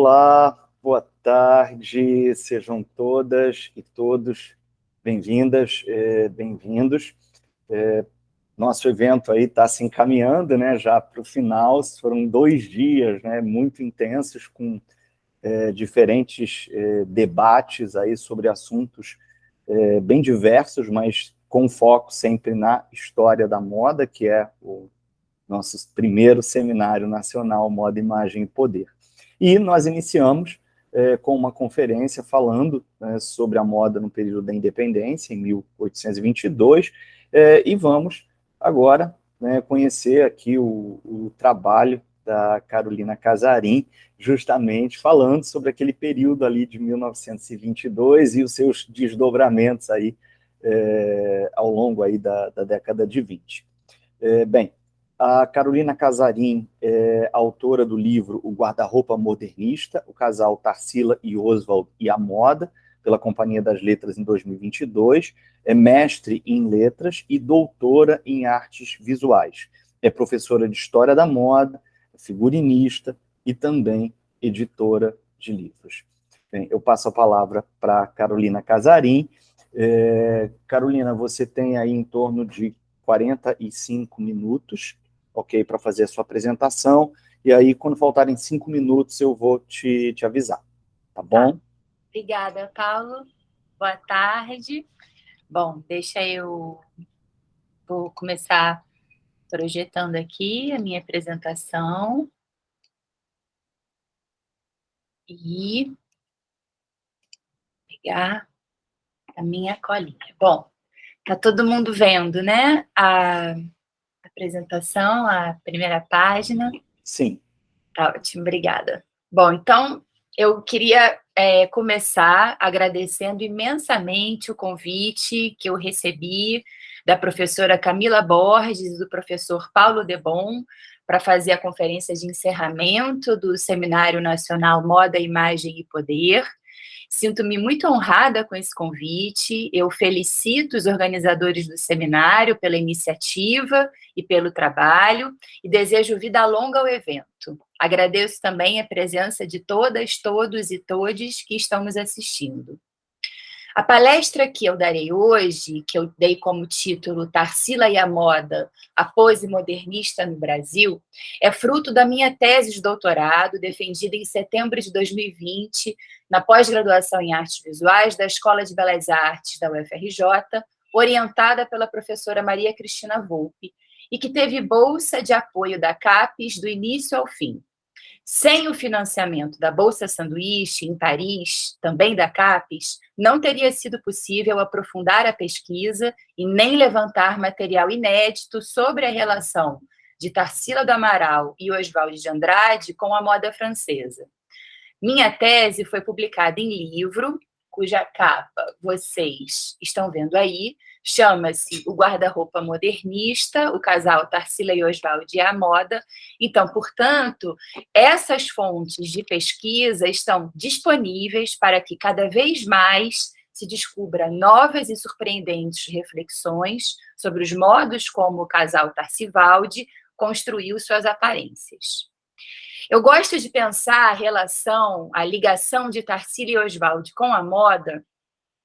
Olá, boa tarde, sejam todas e todos bem-vindas, bem-vindos. Nosso evento aí está se encaminhando, né, já para o final. Foram 2 dias, né, muito intensos, com diferentes debates aí sobre assuntos bem diversos, mas com foco sempre na história da moda, que é o nosso primeiro seminário nacional Moda, Imagem e Poder. E nós iniciamos com uma conferência falando sobre a moda no período da independência, em 1822, e vamos agora conhecer aqui o trabalho da Carolina Casarim, justamente falando sobre aquele período ali de 1922 e os seus desdobramentos aí ao longo aí da década de 20. Bem, a Carolina Casarim é autora do livro O Guarda-Roupa Modernista, o casal Tarsila e Oswald e a Moda, pela Companhia das Letras em 2022, é mestre em letras e doutora em artes visuais. É professora de História da Moda, figurinista e também editora de livros. Bem, eu passo a palavra para Carolina Casarim. Carolina, você tem aí em torno de 45 minutos, ok, para fazer a sua apresentação, e aí, quando faltarem 5 minutos, eu vou te avisar, tá bom? Obrigada, Paulo. Boa tarde. Bom, vou começar projetando aqui a minha apresentação. E pegar a minha colinha. Bom, tá todo mundo vendo, né? A apresentação, a primeira página. Sim. Tá ótimo, obrigada. Bom, então, eu queria começar agradecendo imensamente o convite que eu recebi da professora Camila Borges e do professor Paulo Debon para fazer a conferência de encerramento do Seminário Nacional Moda, Imagem e Poder. Sinto-me muito honrada com esse convite. Eu felicito os organizadores do seminário pela iniciativa e pelo trabalho e desejo vida longa ao evento. Agradeço também a presença de todas, todos e todes que estão nos assistindo. A palestra que eu darei hoje, que eu dei como título Tarsila e a Moda, a pose modernista no Brasil, é fruto da minha tese de doutorado, defendida em setembro de 2020, na pós-graduação em Artes Visuais da Escola de Belas Artes da UFRJ, orientada pela professora Maria Cristina Volpe, e que teve bolsa de apoio da CAPES do início ao fim. Sem o financiamento da Bolsa Sanduíche, em Paris, também da CAPES, não teria sido possível aprofundar a pesquisa e nem levantar material inédito sobre a relação de Tarsila do Amaral e Oswald de Andrade com a moda francesa. Minha tese foi publicada em livro, cuja capa vocês estão vendo aí, chama-se O Guarda-Roupa Modernista, o casal Tarsila e Oswald e a Moda. Então, portanto, essas fontes de pesquisa estão disponíveis para que cada vez mais se descubra novas e surpreendentes reflexões sobre os modos como o casal Tarsivaldi construiu suas aparências. Eu gosto de pensar a relação, a ligação de Tarsila e Oswald com a moda,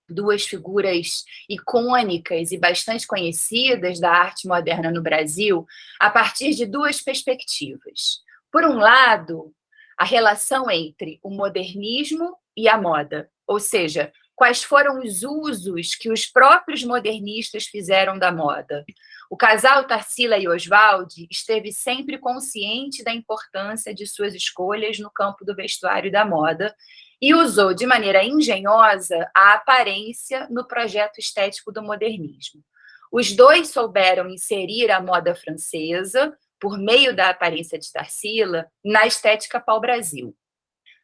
duas figuras icônicas e bastante conhecidas da arte moderna no Brasil, a partir de duas perspectivas. Por um lado, a relação entre o modernismo e a moda, ou seja, quais foram os usos que os próprios modernistas fizeram da moda. O casal Tarsila e Oswald esteve sempre consciente da importância de suas escolhas no campo do vestuário e da moda e usou de maneira engenhosa a aparência no projeto estético do modernismo. Os dois souberam inserir a moda francesa, por meio da aparência de Tarsila, na estética pau-brasil.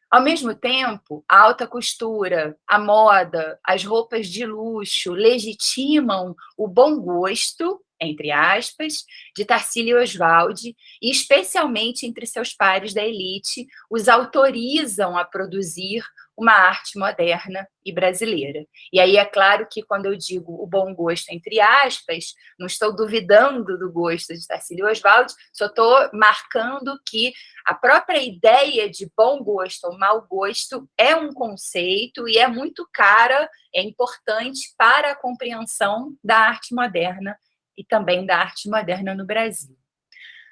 Ao mesmo tempo, a alta costura, a moda, as roupas de luxo legitimam o bom gosto entre aspas, de Tarsila Oswaldi, e especialmente entre seus pares da elite, os autorizam a produzir uma arte moderna e brasileira. E aí é claro que quando eu digo o bom gosto, entre aspas, não estou duvidando do gosto de Tarsila Oswaldi, só estou marcando que a própria ideia de bom gosto ou mau gosto é um conceito e é muito cara, é importante para a compreensão da arte moderna e também da arte moderna no Brasil.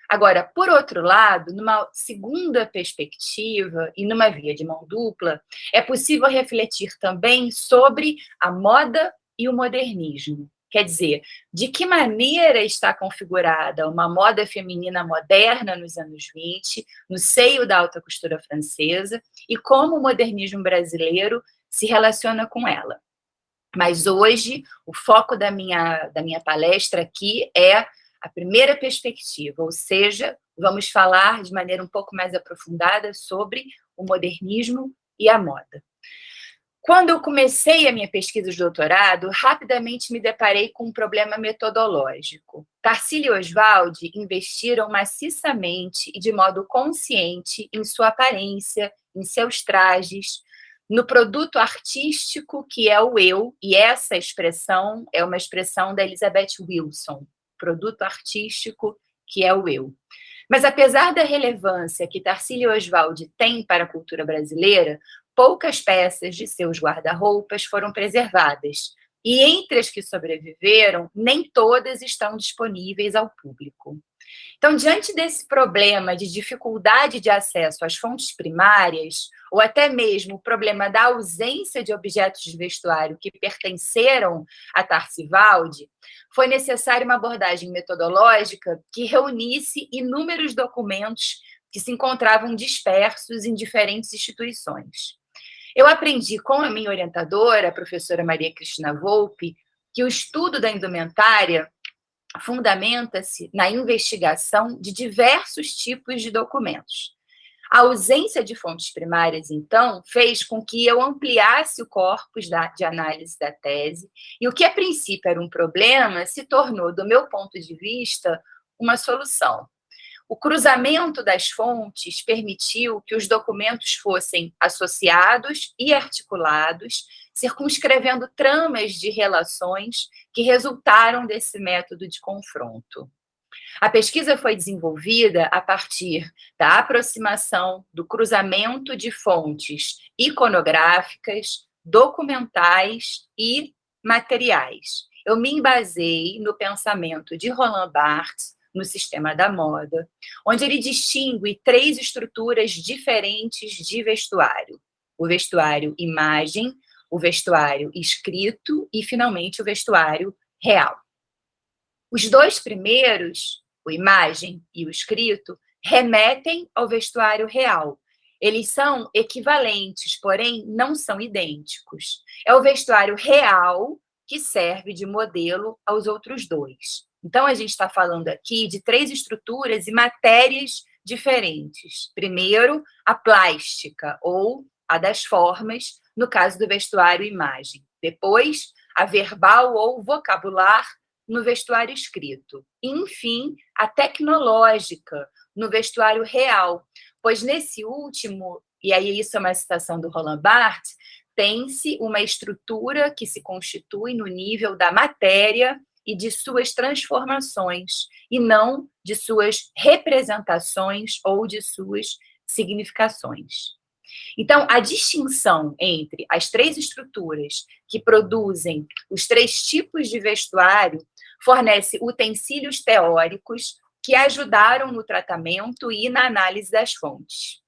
Agora, por outro lado, numa segunda perspectiva e numa via de mão dupla, é possível refletir também sobre a moda e o modernismo. Quer dizer, de que maneira está configurada uma moda feminina moderna nos anos 20, no seio da alta costura francesa, e como o modernismo brasileiro se relaciona com ela. Mas hoje, o foco da minha palestra aqui é a primeira perspectiva, ou seja, vamos falar de maneira um pouco mais aprofundada sobre o modernismo e a moda. Quando eu comecei a minha pesquisa de doutorado, rapidamente me deparei com um problema metodológico. Tarsila e Oswaldi investiram maciçamente e de modo consciente em sua aparência, em seus trajes, no produto artístico que é o eu, e essa expressão é uma expressão da Elizabeth Wilson, produto artístico que é o eu. Mas apesar da relevância que Tarsila e Oswaldi têm para a cultura brasileira, poucas peças de seus guarda-roupas foram preservadas, e entre as que sobreviveram, nem todas estão disponíveis ao público. Então, diante desse problema de dificuldade de acesso às fontes primárias, ou até mesmo o problema da ausência de objetos de vestuário que pertenceram a Tarcivaldi, foi necessária uma abordagem metodológica que reunisse inúmeros documentos que se encontravam dispersos em diferentes instituições. Eu aprendi com a minha orientadora, a professora Maria Cristina Volpi, que o estudo da indumentária fundamenta-se na investigação de diversos tipos de documentos. A ausência de fontes primárias, então, fez com que eu ampliasse o corpus de análise da tese, e o que a princípio era um problema se tornou, do meu ponto de vista, uma solução. O cruzamento das fontes permitiu que os documentos fossem associados e articulados, circunscrevendo tramas de relações que resultaram desse método de confronto. A pesquisa foi desenvolvida a partir da aproximação do cruzamento de fontes iconográficas, documentais e materiais. Eu me embasei no pensamento de Roland Barthes, no sistema da moda, onde ele distingue 3 estruturas diferentes de vestuário: o vestuário imagem, o vestuário escrito e, finalmente, o vestuário real. Os 2 primeiros, o imagem e o escrito, remetem ao vestuário real. Eles são equivalentes, porém não são idênticos. É o vestuário real que serve de modelo aos outros 2. Então, a gente está falando aqui de 3 estruturas e matérias diferentes. Primeiro, a plástica, ou a das formas, no caso do vestuário imagem. Depois, a verbal ou vocabular, no vestuário escrito. E, enfim, a tecnológica, no vestuário real, pois nesse último, e aí isso é uma citação do Roland Barthes, tem-se uma estrutura que se constitui no nível da matéria e de suas transformações, e não de suas representações ou de suas significações. Então, a distinção entre as 3 estruturas que produzem os 3 tipos de vestuário fornece utensílios teóricos que ajudaram no tratamento e na análise das fontes.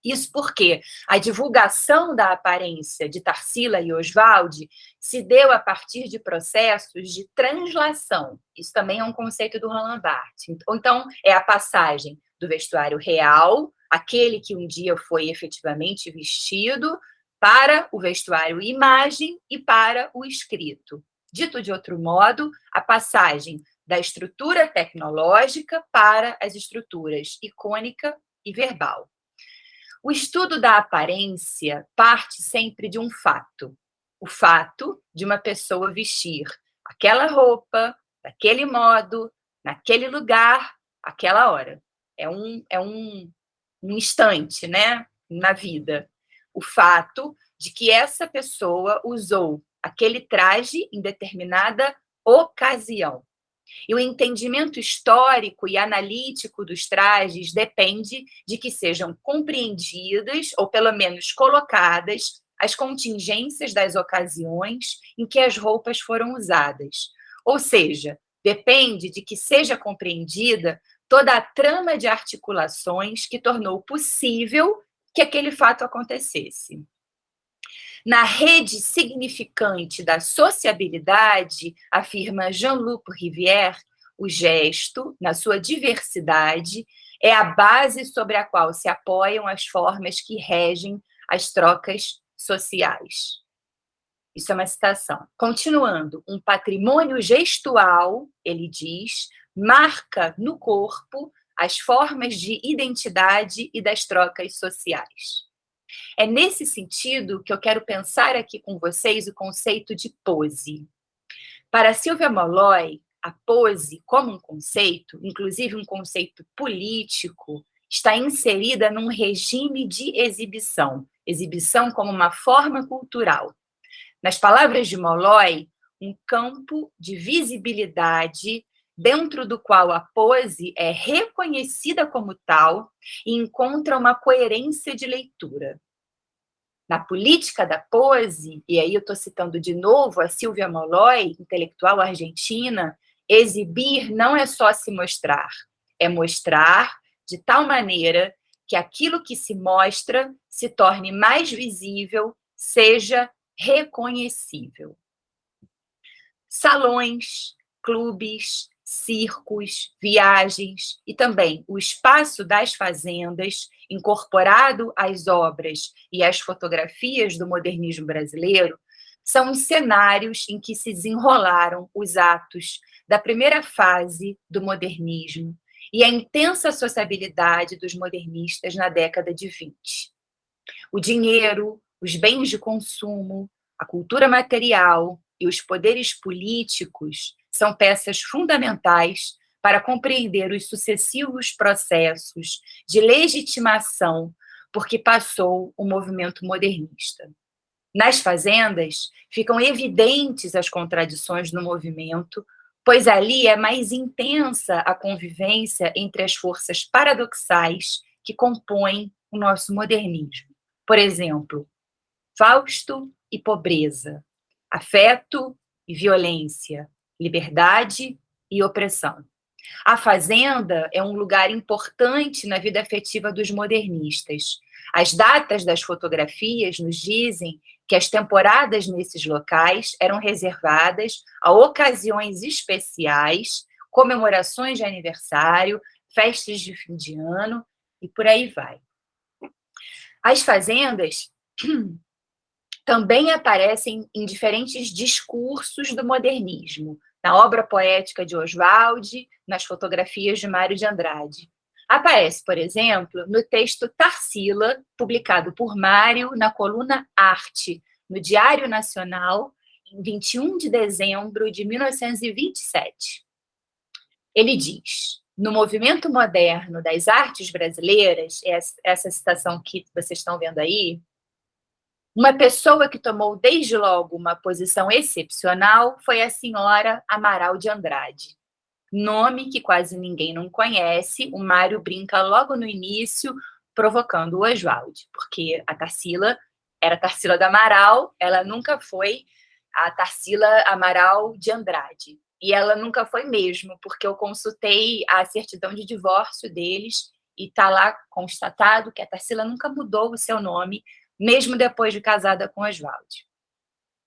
Isso porque a divulgação da aparência de Tarsila e Oswaldi se deu a partir de processos de translação. Isso também é um conceito do Roland Barthes. Então, é a passagem do vestuário real, aquele que um dia foi efetivamente vestido, para o vestuário imagem e para o escrito. Dito de outro modo, a passagem da estrutura tecnológica para as estruturas icônica e verbal. O estudo da aparência parte sempre de um fato. O fato de uma pessoa vestir aquela roupa, daquele modo, naquele lugar, aquela hora. É um instante, né, na vida. O fato de que essa pessoa usou aquele traje em determinada ocasião. E o entendimento histórico e analítico dos trajes depende de que sejam compreendidas, ou pelo menos colocadas, as contingências das ocasiões em que as roupas foram usadas. Ou seja, depende de que seja compreendida toda a trama de articulações que tornou possível que aquele fato acontecesse. Na rede significante da sociabilidade, afirma Jean-Luc Rivière, o gesto, na sua diversidade, é a base sobre a qual se apoiam as formas que regem as trocas sociais. Isso é uma citação. Continuando, um patrimônio gestual, ele diz, marca no corpo as formas de identidade e das trocas sociais. É nesse sentido que eu quero pensar aqui com vocês o conceito de pose. Para Silvia Molloy, a pose, como um conceito, inclusive um conceito político, está inserida num regime de exibição, exibição como uma forma cultural. Nas palavras de Molloy, um campo de visibilidade dentro do qual a pose é reconhecida como tal e encontra uma coerência de leitura. Na política da pose, e aí eu estou citando de novo a Silvia Molloy, intelectual argentina, exibir não é só se mostrar, é mostrar de tal maneira que aquilo que se mostra se torne mais visível, seja reconhecível. Salões, clubes, circos, viagens e também o espaço das fazendas, incorporado às obras e às fotografias do modernismo brasileiro, são os cenários em que se desenrolaram os atos da primeira fase do modernismo e a intensa sociabilidade dos modernistas na década de 20. O dinheiro, os bens de consumo, a cultura material e os poderes políticos são peças fundamentais para compreender os sucessivos processos de legitimação por que passou o movimento modernista. Nas fazendas, ficam evidentes as contradições no movimento, pois ali é mais intensa a convivência entre as forças paradoxais que compõem o nosso modernismo. Por exemplo, Fausto e pobreza, afeto e violência, liberdade e opressão. A fazenda é um lugar importante na vida afetiva dos modernistas. As datas das fotografias nos dizem que as temporadas nesses locais eram reservadas a ocasiões especiais, comemorações de aniversário, festas de fim de ano e por aí vai. As fazendas também aparecem em diferentes discursos do modernismo, na obra poética de Oswald, nas fotografias de Mário de Andrade. Aparece, por exemplo, no texto Tarsila, publicado por Mário na coluna Arte, no Diário Nacional, em 21 de dezembro de 1927. Ele diz: no movimento moderno das artes brasileiras, essa citação que vocês estão vendo aí, uma pessoa que tomou desde logo uma posição excepcional foi a senhora Amaral de Andrade. Nome que quase ninguém não conhece, o Mário brinca logo no início, provocando o Oswald, porque a Tarsila era Tarsila da Amaral, ela nunca foi a Tarsila Amaral de Andrade. E ela nunca foi mesmo, porque eu consultei a certidão de divórcio deles e está lá constatado que a Tarsila nunca mudou o seu nome, mesmo depois de casada com Oswald.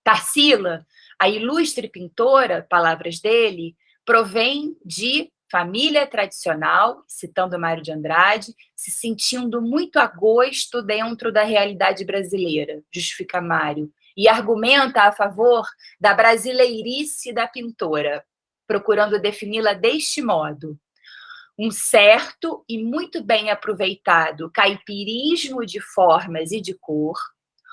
Tarsila, a ilustre pintora, palavras dele, provém de família tradicional, citando Mário de Andrade, se sentindo muito a gosto dentro da realidade brasileira, justifica Mário, e argumenta a favor da brasileirice da pintora, procurando defini-la deste modo: um certo e muito bem aproveitado caipirismo de formas e de cor,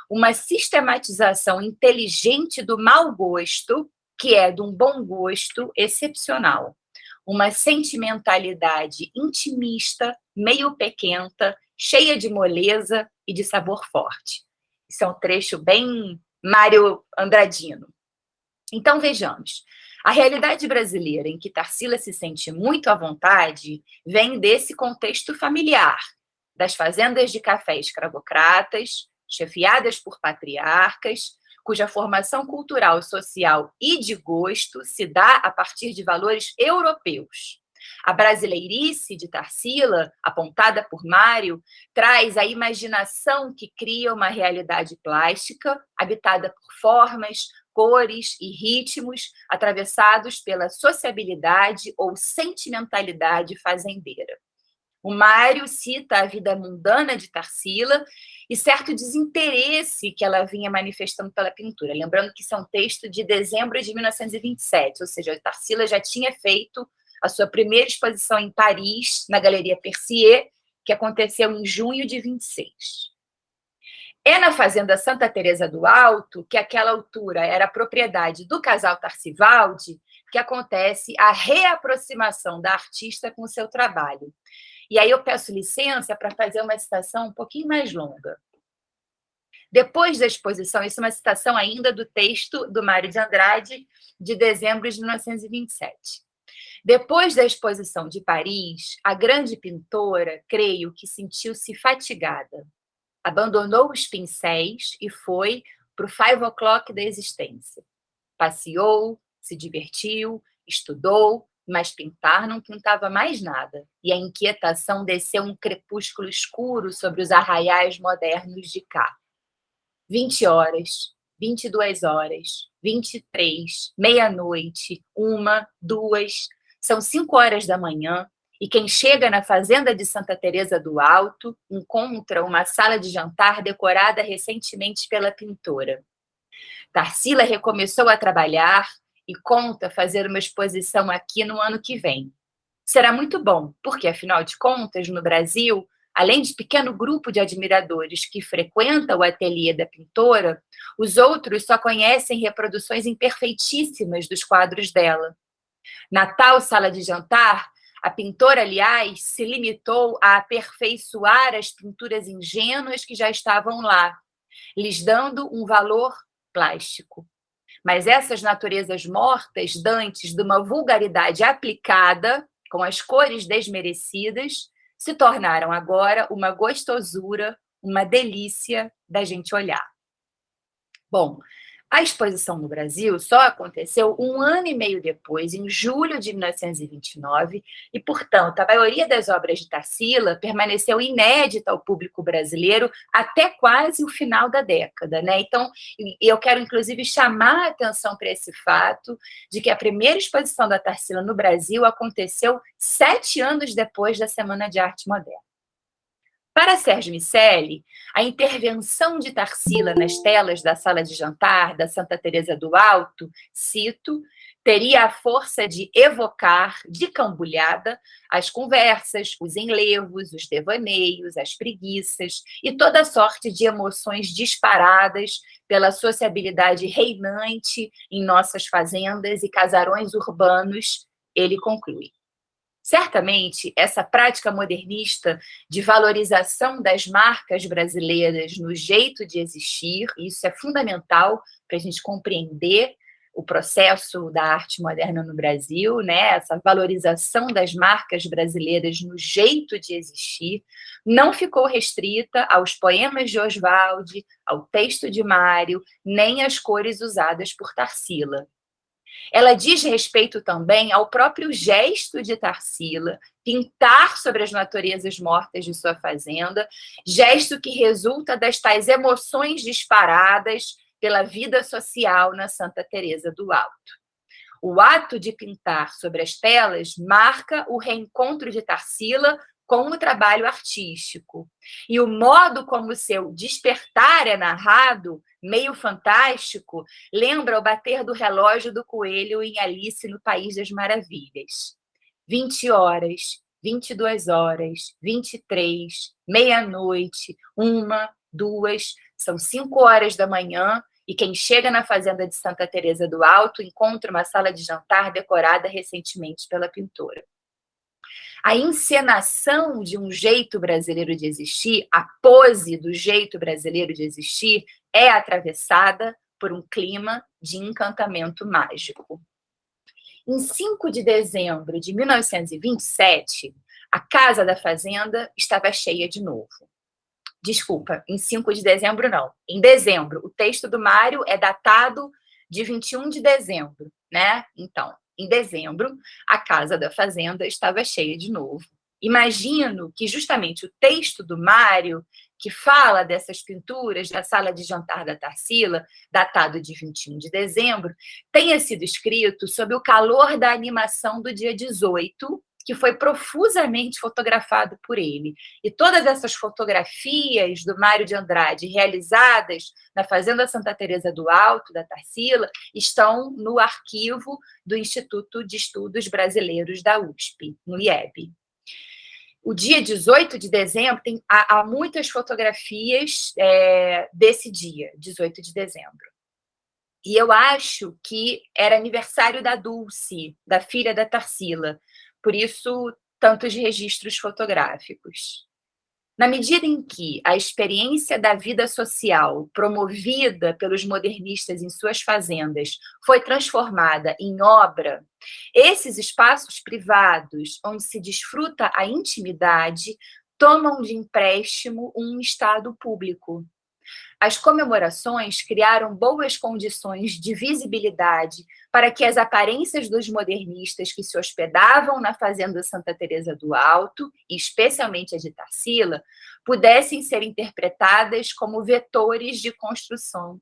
uma sistematização inteligente do mau gosto, que é de um bom gosto excepcional, uma sentimentalidade intimista, meio pequenta, cheia de moleza e de sabor forte. Isso é um trecho bem Mário Andradino. Então, vejamos. A realidade brasileira em que Tarsila se sente muito à vontade vem desse contexto familiar, das fazendas de café escravocratas, chefiadas por patriarcas, cuja formação cultural, social e de gosto se dá a partir de valores europeus. A brasileirice de Tarsila, apontada por Mário, traz a imaginação que cria uma realidade plástica, habitada por formas, cores e ritmos, atravessados pela sociabilidade ou sentimentalidade fazendeira. O Mário cita a vida mundana de Tarsila e certo desinteresse que ela vinha manifestando pela pintura. Lembrando que isso é um texto de dezembro de 1927, ou seja, a Tarsila já tinha feito a sua primeira exposição em Paris, na Galeria Percier, que aconteceu em junho de 26. É na Fazenda Santa Teresa do Alto, que àquela altura era propriedade do casal Tarcivaldi, que acontece a reaproximação da artista com o seu trabalho. E aí eu peço licença para fazer uma citação um pouquinho mais longa. Depois da exposição, isso é uma citação ainda do texto do Mário de Andrade, de dezembro de 1927. Depois da exposição de Paris, a grande pintora, creio que sentiu-se fatigada. Abandonou os pincéis e foi para o 5 o'clock da existência. Passeou, se divertiu, estudou, mas pintar não pintava mais nada, e a inquietação desceu um crepúsculo escuro sobre os arraiais modernos de cá. 20 horas, 22 horas, 23, meia-noite, 1, 2, são 5 horas da manhã, e quem chega na fazenda de Santa Teresa do Alto encontra uma sala de jantar decorada recentemente pela pintora. Tarsila recomeçou a trabalhar e conta fazer uma exposição aqui no ano que vem. Será muito bom, porque, afinal de contas, no Brasil, além de pequeno grupo de admiradores que frequenta o ateliê da pintora, os outros só conhecem reproduções imperfeitíssimas dos quadros dela. Na tal sala de jantar, a pintora, aliás, se limitou a aperfeiçoar as pinturas ingênuas que já estavam lá, lhes dando um valor plástico. Mas essas naturezas mortas, dantes de uma vulgaridade aplicada, com as cores desmerecidas, se tornaram agora uma gostosura, uma delícia da gente olhar. Bom, a exposição no Brasil só aconteceu 1 ano e meio depois, em julho de 1929, e, portanto, a maioria das obras de Tarsila permaneceu inédita ao público brasileiro até quase o final da década, né? Então, eu quero, inclusive, chamar a atenção para esse fato de que a primeira exposição da Tarsila no Brasil aconteceu 7 anos depois da Semana de Arte Moderna. Para Sérgio Miceli, a intervenção de Tarsila nas telas da sala de jantar da Santa Teresa do Alto, cito, teria a força de evocar, de cambulhada, as conversas, os enlevos, os devaneios, as preguiças e toda sorte de emoções disparadas pela sociabilidade reinante em nossas fazendas e casarões urbanos, ele conclui. Certamente, essa prática modernista de valorização das marcas brasileiras no jeito de existir, isso é fundamental para a gente compreender o processo da arte moderna no Brasil, né? Essa valorização das marcas brasileiras no jeito de existir, não ficou restrita aos poemas de Oswald, ao texto de Mário, nem às cores usadas por Tarsila. Ela diz respeito também ao próprio gesto de Tarsila, pintar sobre as naturezas mortas de sua fazenda, gesto que resulta das tais emoções disparadas pela vida social na Santa Teresa do Alto. O ato de pintar sobre as telas marca o reencontro de Tarsila com o trabalho artístico. E o modo como o seu despertar é narrado, meio fantástico, lembra o bater do relógio do coelho em Alice no País das Maravilhas. 20 horas, 22 horas, 23, meia-noite, 1, 2, são 5 horas da manhã E quem chega na fazenda de Santa Teresa do Alto encontra uma sala de jantar decorada recentemente pela pintora. A encenação de um jeito brasileiro de existir, a pose do jeito brasileiro de existir, é atravessada por um clima de encantamento mágico. Em 5 de dezembro de 1927, a casa da fazenda estava cheia de novo. Desculpa, em 5 de dezembro não. Em dezembro. O texto do Mário é datado de 21 de dezembro, né? Então, em dezembro, a casa da fazenda estava cheia de novo. Imagino que justamente o texto do Mário, que fala dessas pinturas da sala de jantar da Tarsila, datado de 21 de dezembro, tenha sido escrito sob o calor da animação do dia 18, que foi profusamente fotografado por ele. E todas essas fotografias do Mário de Andrade realizadas na Fazenda Santa Teresa do Alto, da Tarsila, estão no arquivo do Instituto de Estudos Brasileiros da USP, no IEB. O dia 18 de dezembro, há muitas fotografias desse dia, 18 de dezembro. E eu acho que era aniversário da Dulce, da filha da Tarsila, por isso tantos registros fotográficos. Na medida em que a experiência da vida social promovida pelos modernistas em suas fazendas foi transformada em obra, esses espaços privados, onde se desfruta a intimidade, tomam de empréstimo um estado público. As comemorações criaram boas condições de visibilidade para que as aparências dos modernistas que se hospedavam na Fazenda Santa Teresa do Alto, e especialmente a de Tarsila, pudessem ser interpretadas como vetores de construção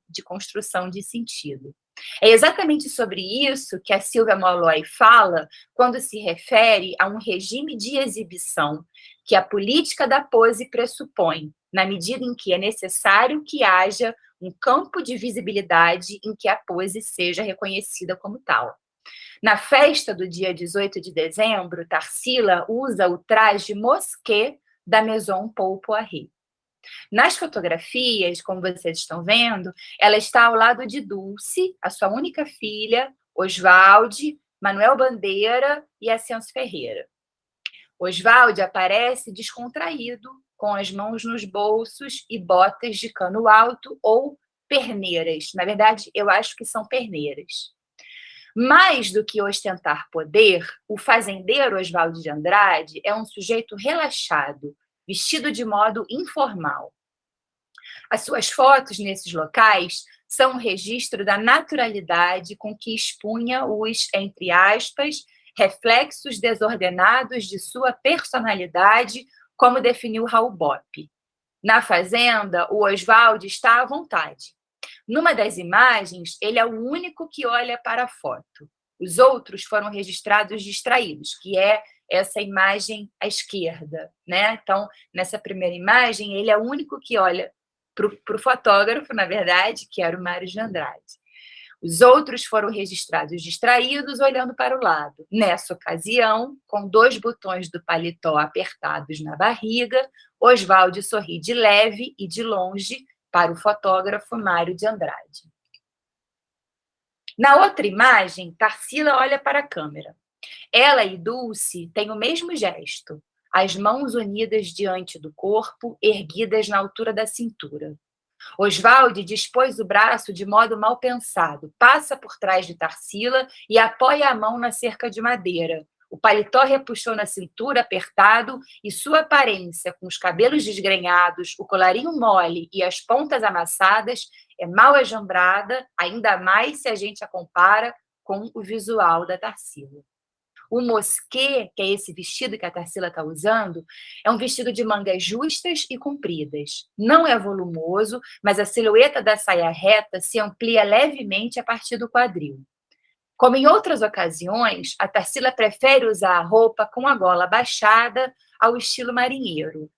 de sentido. É exatamente sobre isso que a Silvia Molloy fala quando se refere a um regime de exibição que a política da pose pressupõe, na medida em que é necessário que haja um campo de visibilidade em que a pose seja reconhecida como tal. Na festa do dia 18 de dezembro, Tarsila usa o traje mosqué da Maison Paul Poiret. Nas fotografias, como vocês estão vendo, ela está ao lado de Dulce, a sua única filha, Oswalde, Manuel Bandeira e Ascenso Ferreira. Oswalde aparece descontraído, com as mãos nos bolsos e botas de cano alto ou perneiras. Na verdade, eu acho que são perneiras. Mais do que ostentar poder, o fazendeiro Oswaldo de Andrade é um sujeito relaxado, vestido de modo informal. As suas fotos nesses locais são um registro da naturalidade com que expunha os, entre aspas, reflexos desordenados de sua personalidade, como definiu Raul Bopp. Na fazenda, o Oswaldo está à vontade. Numa das imagens, ele é o único que olha para a foto. Os outros foram registrados distraídos, que é essa imagem à esquerda, né? Então, nessa primeira imagem, ele é o único que olha para o fotógrafo, na verdade, que era o Mário de Andrade. Os outros foram registrados distraídos, olhando para o lado. Nessa ocasião, com 2 botões do paletó apertados na barriga, Oswaldo sorri de leve e de longe para o fotógrafo Mário de Andrade. Na outra imagem, Tarsila olha para a câmera. Ela e Dulce têm o mesmo gesto, as mãos unidas diante do corpo, erguidas na altura da cintura. Oswaldo dispôs o braço de modo mal pensado, passa por trás de Tarsila e apoia a mão na cerca de madeira. O paletó repuxou na cintura, apertado, e sua aparência, com os cabelos desgrenhados, o colarinho mole e as pontas amassadas, é mal ajambrada, ainda mais se a gente a compara com o visual da Tarsila. O mosqué, que é esse vestido que a Tarsila está usando, é um vestido de mangas justas e compridas. Não é volumoso, mas a silhueta da saia reta se amplia levemente a partir do quadril. Como em outras ocasiões, a Tarsila prefere usar a roupa com a gola baixada ao estilo marinheiro.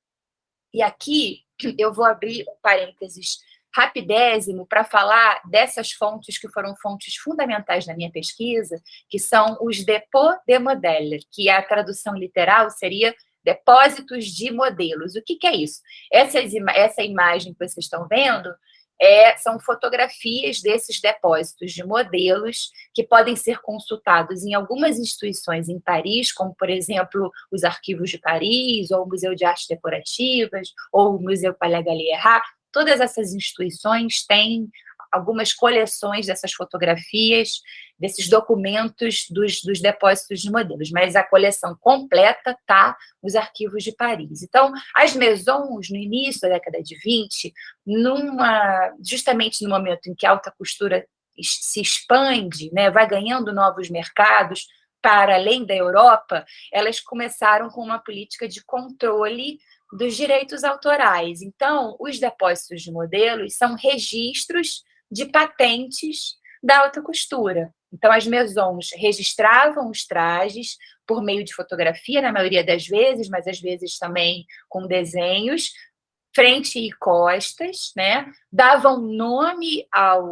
E aqui eu vou abrir um parênteses rapidésimo para falar dessas fontes que foram fontes fundamentais na minha pesquisa, que são os dépôts de modèles, que a tradução literal seria depósitos de modelos. O que é isso? Essa imagem que vocês estão vendo são fotografias desses depósitos de modelos que podem ser consultados em algumas instituições em Paris, como, por exemplo, os Arquivos de Paris, ou o Museu de Artes Decorativas, ou o Museu Palais Galliera. Todas essas instituições têm algumas coleções dessas fotografias, desses documentos dos depósitos de modelos, mas a coleção completa está nos Arquivos de Paris. Então, as Maisons, no início da década de 20, justamente no momento em que a alta costura se expande, né, vai ganhando novos mercados para além da Europa, elas começaram com uma política de controle dos direitos autorais. Então, os depósitos de modelos são registros de patentes da alta costura. Então, as Maisons registravam os trajes por meio de fotografia, na maioria das vezes, mas às vezes também com desenhos, frente e costas, né? Davam nome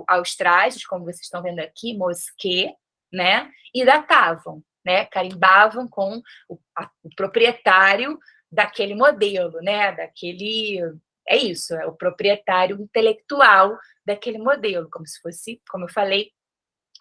aos trajes, como vocês estão vendo aqui, Mosquet, né? E datavam, né? Carimbavam com o proprietário daquele modelo, né? É isso, é o proprietário intelectual daquele modelo, como se fosse, como eu falei,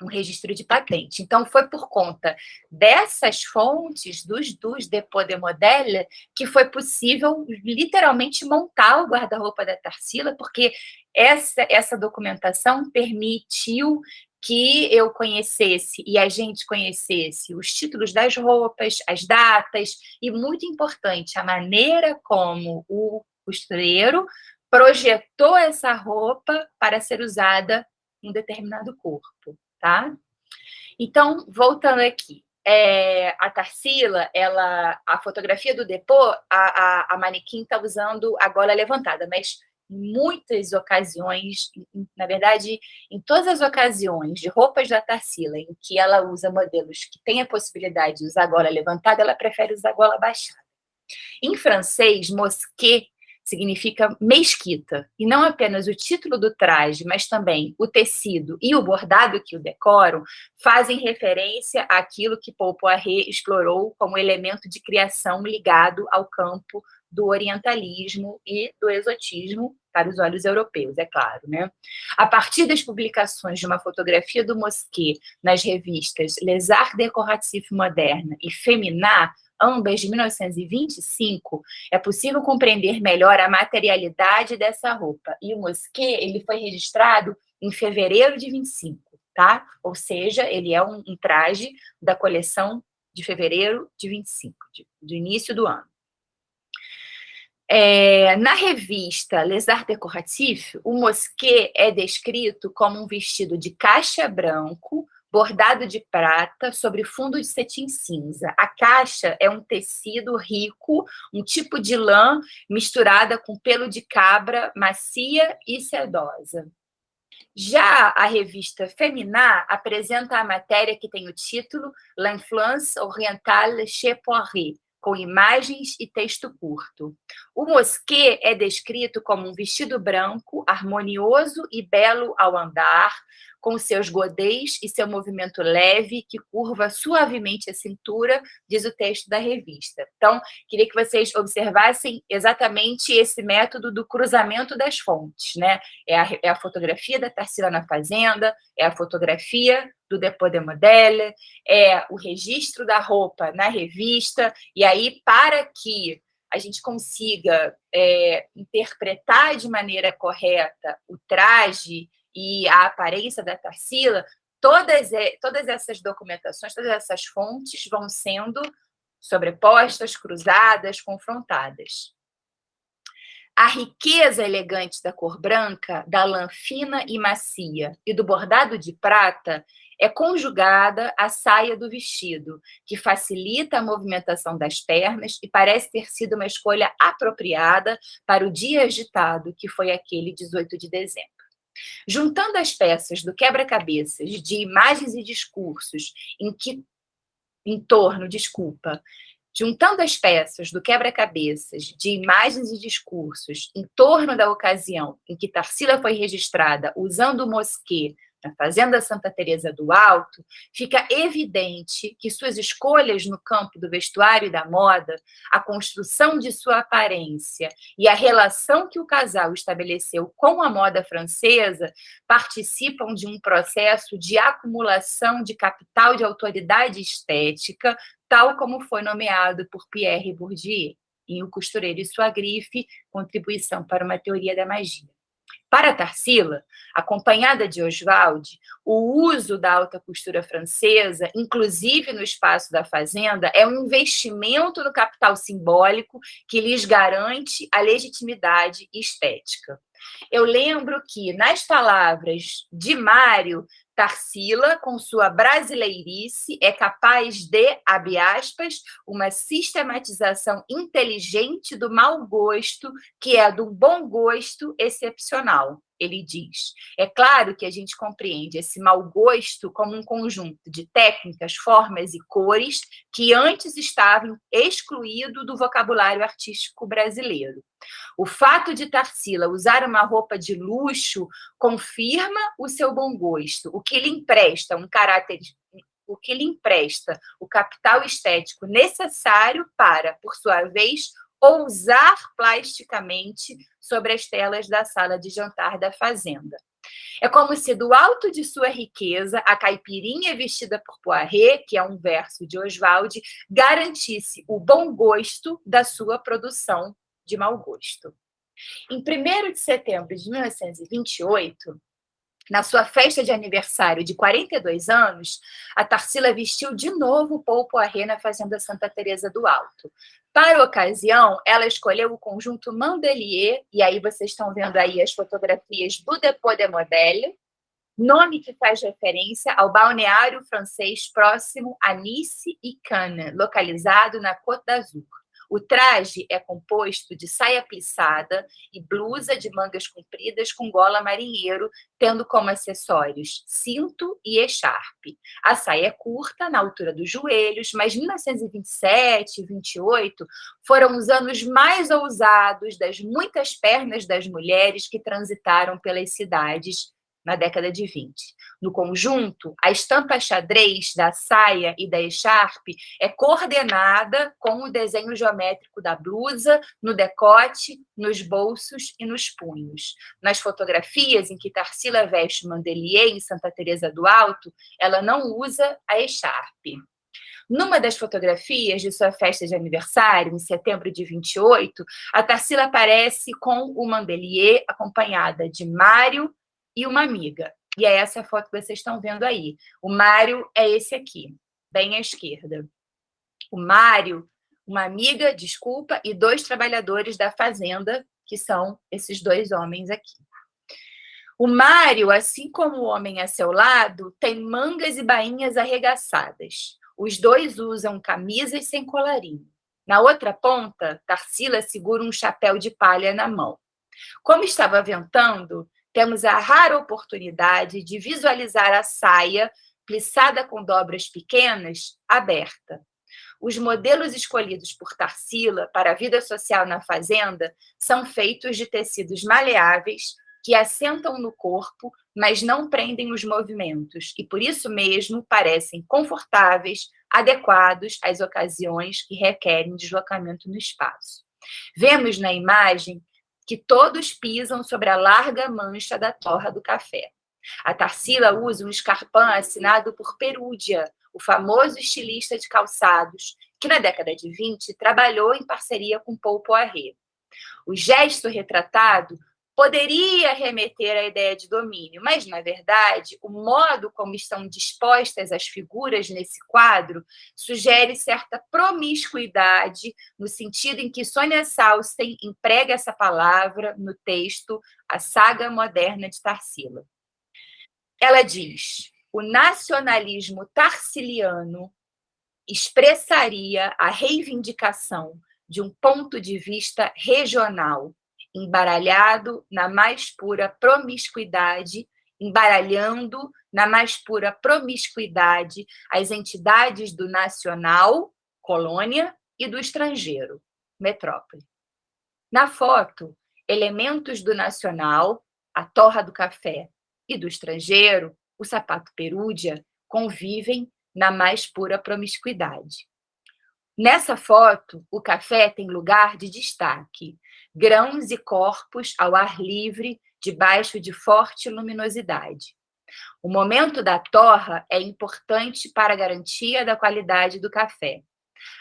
um registro de patente. Então, foi por conta dessas fontes, dos dépôts de modèle, que foi possível, literalmente, montar o guarda-roupa da Tarsila, porque essa documentação permitiu que eu conhecesse e a gente conhecesse os títulos das roupas, as datas, e, muito importante, a maneira como o costureiro projetou essa roupa para ser usada em um determinado corpo. Tá? Então, voltando aqui, a Tarsila, a fotografia do depô, a manequim está usando a gola levantada, mas em muitas ocasiões, na verdade, em todas as ocasiões de roupas da Tarsila em que ela usa modelos que têm a possibilidade de usar a gola levantada, ela prefere usar a gola baixada. Em francês, mosquet significa mesquita, e não apenas o título do traje, mas também o tecido e o bordado que o decoram fazem referência àquilo que Paul Poiret explorou como elemento de criação ligado ao campo do orientalismo e do exotismo para os olhos europeus, é claro, né? A partir das publicações de uma fotografia do Mosquet nas revistas Les Arts Décoratifs Modernes e Féminin, ambas de 1925, é possível compreender melhor a materialidade dessa roupa. E o Mosquet, ele foi registrado em fevereiro de 25, tá? Ou seja, ele é um traje da coleção de fevereiro de 25, do início do ano. Na revista Les Arts Décoratifs, o Mosquet é descrito como um vestido de caixa branco, bordado de prata sobre fundo de cetim cinza. A caixa é um tecido rico, um tipo de lã misturada com pelo de cabra, macia e sedosa. Já a revista Féminin apresenta a matéria que tem o título L'Influence orientale chez Poiret, com imagens e texto curto. O Mosquet é descrito como um vestido branco, harmonioso e belo ao andar, com seus godês e seu movimento leve, que curva suavemente a cintura, diz o texto da revista. Então, queria que vocês observassem exatamente esse método do cruzamento das fontes, né? É a fotografia da Tarsila na fazenda, é a fotografia do dépôt de modèle, é o registro da roupa na revista, e aí, para que a gente consiga interpretar de maneira correta o traje e a aparência da Tarsila, todas essas documentações, todas essas fontes vão sendo sobrepostas, cruzadas, confrontadas. A riqueza elegante da cor branca, da lã fina e macia e do bordado de prata é conjugada à saia do vestido, que facilita a movimentação das pernas e parece ter sido uma escolha apropriada para o dia agitado que foi aquele 18 de dezembro. Juntando as peças do quebra-cabeças de imagens e discursos juntando as peças do quebra-cabeças de imagens e discursos em torno da ocasião em que Tarsila foi registrada usando o Mosquet na Fazenda Santa Teresa do Alto, fica evidente que suas escolhas no campo do vestuário e da moda, a construção de sua aparência e a relação que o casal estabeleceu com a moda francesa participam de um processo de acumulação de capital de autoridade estética, tal como foi nomeado por Pierre Bourdieu, em O Costureiro e Sua Grife, Contribuição para uma Teoria da Magia. Para Tarsila, acompanhada de Oswald, o uso da alta costura francesa, inclusive no espaço da fazenda, é um investimento no capital simbólico que lhes garante a legitimidade estética. Eu lembro que, nas palavras de Mário, Tarsila, com sua brasileirice, é capaz de, abre aspas, uma sistematização inteligente do mau gosto, que é do bom gosto excepcional. Ele diz. É claro que a gente compreende esse mau gosto como um conjunto de técnicas, formas e cores que antes estavam excluídos do vocabulário artístico brasileiro. O fato de Tarsila usar uma roupa de luxo confirma o seu bom gosto, o que lhe empresta o capital estético necessário para, por sua vez, ousar plasticamente sobre as telas da sala de jantar da fazenda. É como se, do alto de sua riqueza, a caipirinha vestida por Poiret, que é um verso de Oswald, garantisse o bom gosto da sua produção de mau gosto. Em 1º de setembro de 1928, na sua festa de aniversário de 42 anos, a Tarsila vestiu de novo o Paul Poiret na Fazenda Santa Teresa do Alto. Para a ocasião, ela escolheu o conjunto Mandelier, e aí vocês estão vendo aí as fotografias do Dépôt des Modèles, nome que faz referência ao balneário francês próximo a Nice e Cannes, localizado na Côte d'Azur. O traje é composto de saia plissada e blusa de mangas compridas com gola marinheiro, tendo como acessórios cinto e echarpe. A saia é curta, na altura dos joelhos, mas 1927 e 28 foram os anos mais ousados das muitas pernas das mulheres que transitaram pelas cidades na década de 20. No conjunto, a estampa xadrez da saia e da echarpe é coordenada com o desenho geométrico da blusa, no decote, nos bolsos e nos punhos. Nas fotografias em que Tarsila veste Mandelier em Santa Teresa do Alto, ela não usa a echarpe. Numa das fotografias de sua festa de aniversário, em setembro de 28, a Tarsila aparece com o Mandelier, acompanhada de Mário e uma amiga. E é essa foto que vocês estão vendo aí. O Mário é esse aqui, bem à esquerda. O Mário, uma amiga, desculpa, e 2 trabalhadores da fazenda, que são esses 2 homens aqui. O Mário, assim como o homem a seu lado, tem mangas e bainhas arregaçadas. Os 2 usam camisas sem colarinho. Na outra ponta, Tarsila segura um chapéu de palha na mão. Como estava ventando, temos a rara oportunidade de visualizar a saia, plissada com dobras pequenas, aberta. Os modelos escolhidos por Tarsila para a vida social na fazenda são feitos de tecidos maleáveis que assentam no corpo, mas não prendem os movimentos, e por isso mesmo parecem confortáveis, adequados às ocasiões que requerem deslocamento no espaço. Vemos na imagem que todos pisam sobre a larga mancha da torra do café. A Tarsila usa um escarpão assinado por Perúdia, o famoso estilista de calçados, que na década de 20 trabalhou em parceria com Paul Poiret. O gesto retratado poderia remeter à ideia de domínio, mas, na verdade, o modo como estão dispostas as figuras nesse quadro sugere certa promiscuidade, no sentido em que Sônia Salsten emprega essa palavra no texto A Saga Moderna de Tarsila. Ela diz: o nacionalismo tarsiliano expressaria a reivindicação de um ponto de vista regional, embaralhado na mais pura promiscuidade, embaralhando na mais pura promiscuidade as entidades do nacional, colônia, e do estrangeiro, metrópole. Na foto, elementos do nacional, a torra do café, e do estrangeiro, o sapato perúdia convivem na mais pura promiscuidade. Nessa foto, o café tem lugar de destaque, grãos e corpos ao ar livre, debaixo de forte luminosidade. O momento da torra é importante para a garantia da qualidade do café.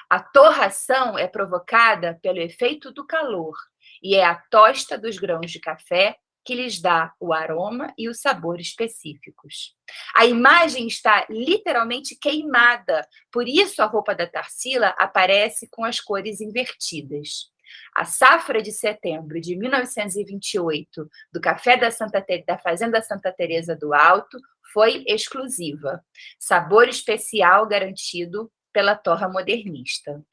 A torração é provocada pelo efeito do calor e é a tosta dos grãos de café que lhes dá o aroma e o sabor específicos. A imagem está literalmente queimada, por isso a roupa da Tarsila aparece com as cores invertidas. A safra de setembro de 1928 do café da Fazenda Santa Teresa do Alto foi exclusiva. Sabor especial garantido pela torra modernista.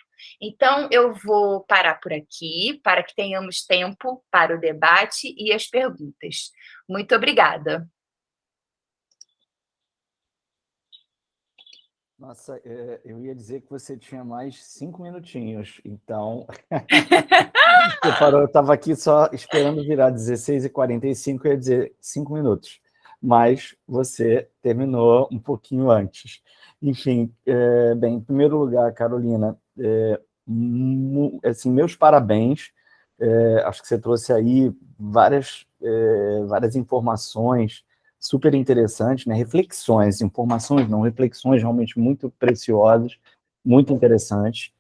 Então, eu vou parar por aqui, para que tenhamos tempo para o debate e as perguntas. Muito obrigada. Nossa, eu ia dizer que você tinha mais 5 minutinhos, então... Você parou, eu estava aqui só esperando virar 16h45, eu ia dizer 5 minutos, mas você terminou um pouquinho antes. Enfim, bem, em primeiro lugar, Carolina, assim, meus parabéns, acho que você trouxe aí várias informações super interessantes, né? Reflexões, informações não, reflexões realmente muito preciosas, muito interessantes,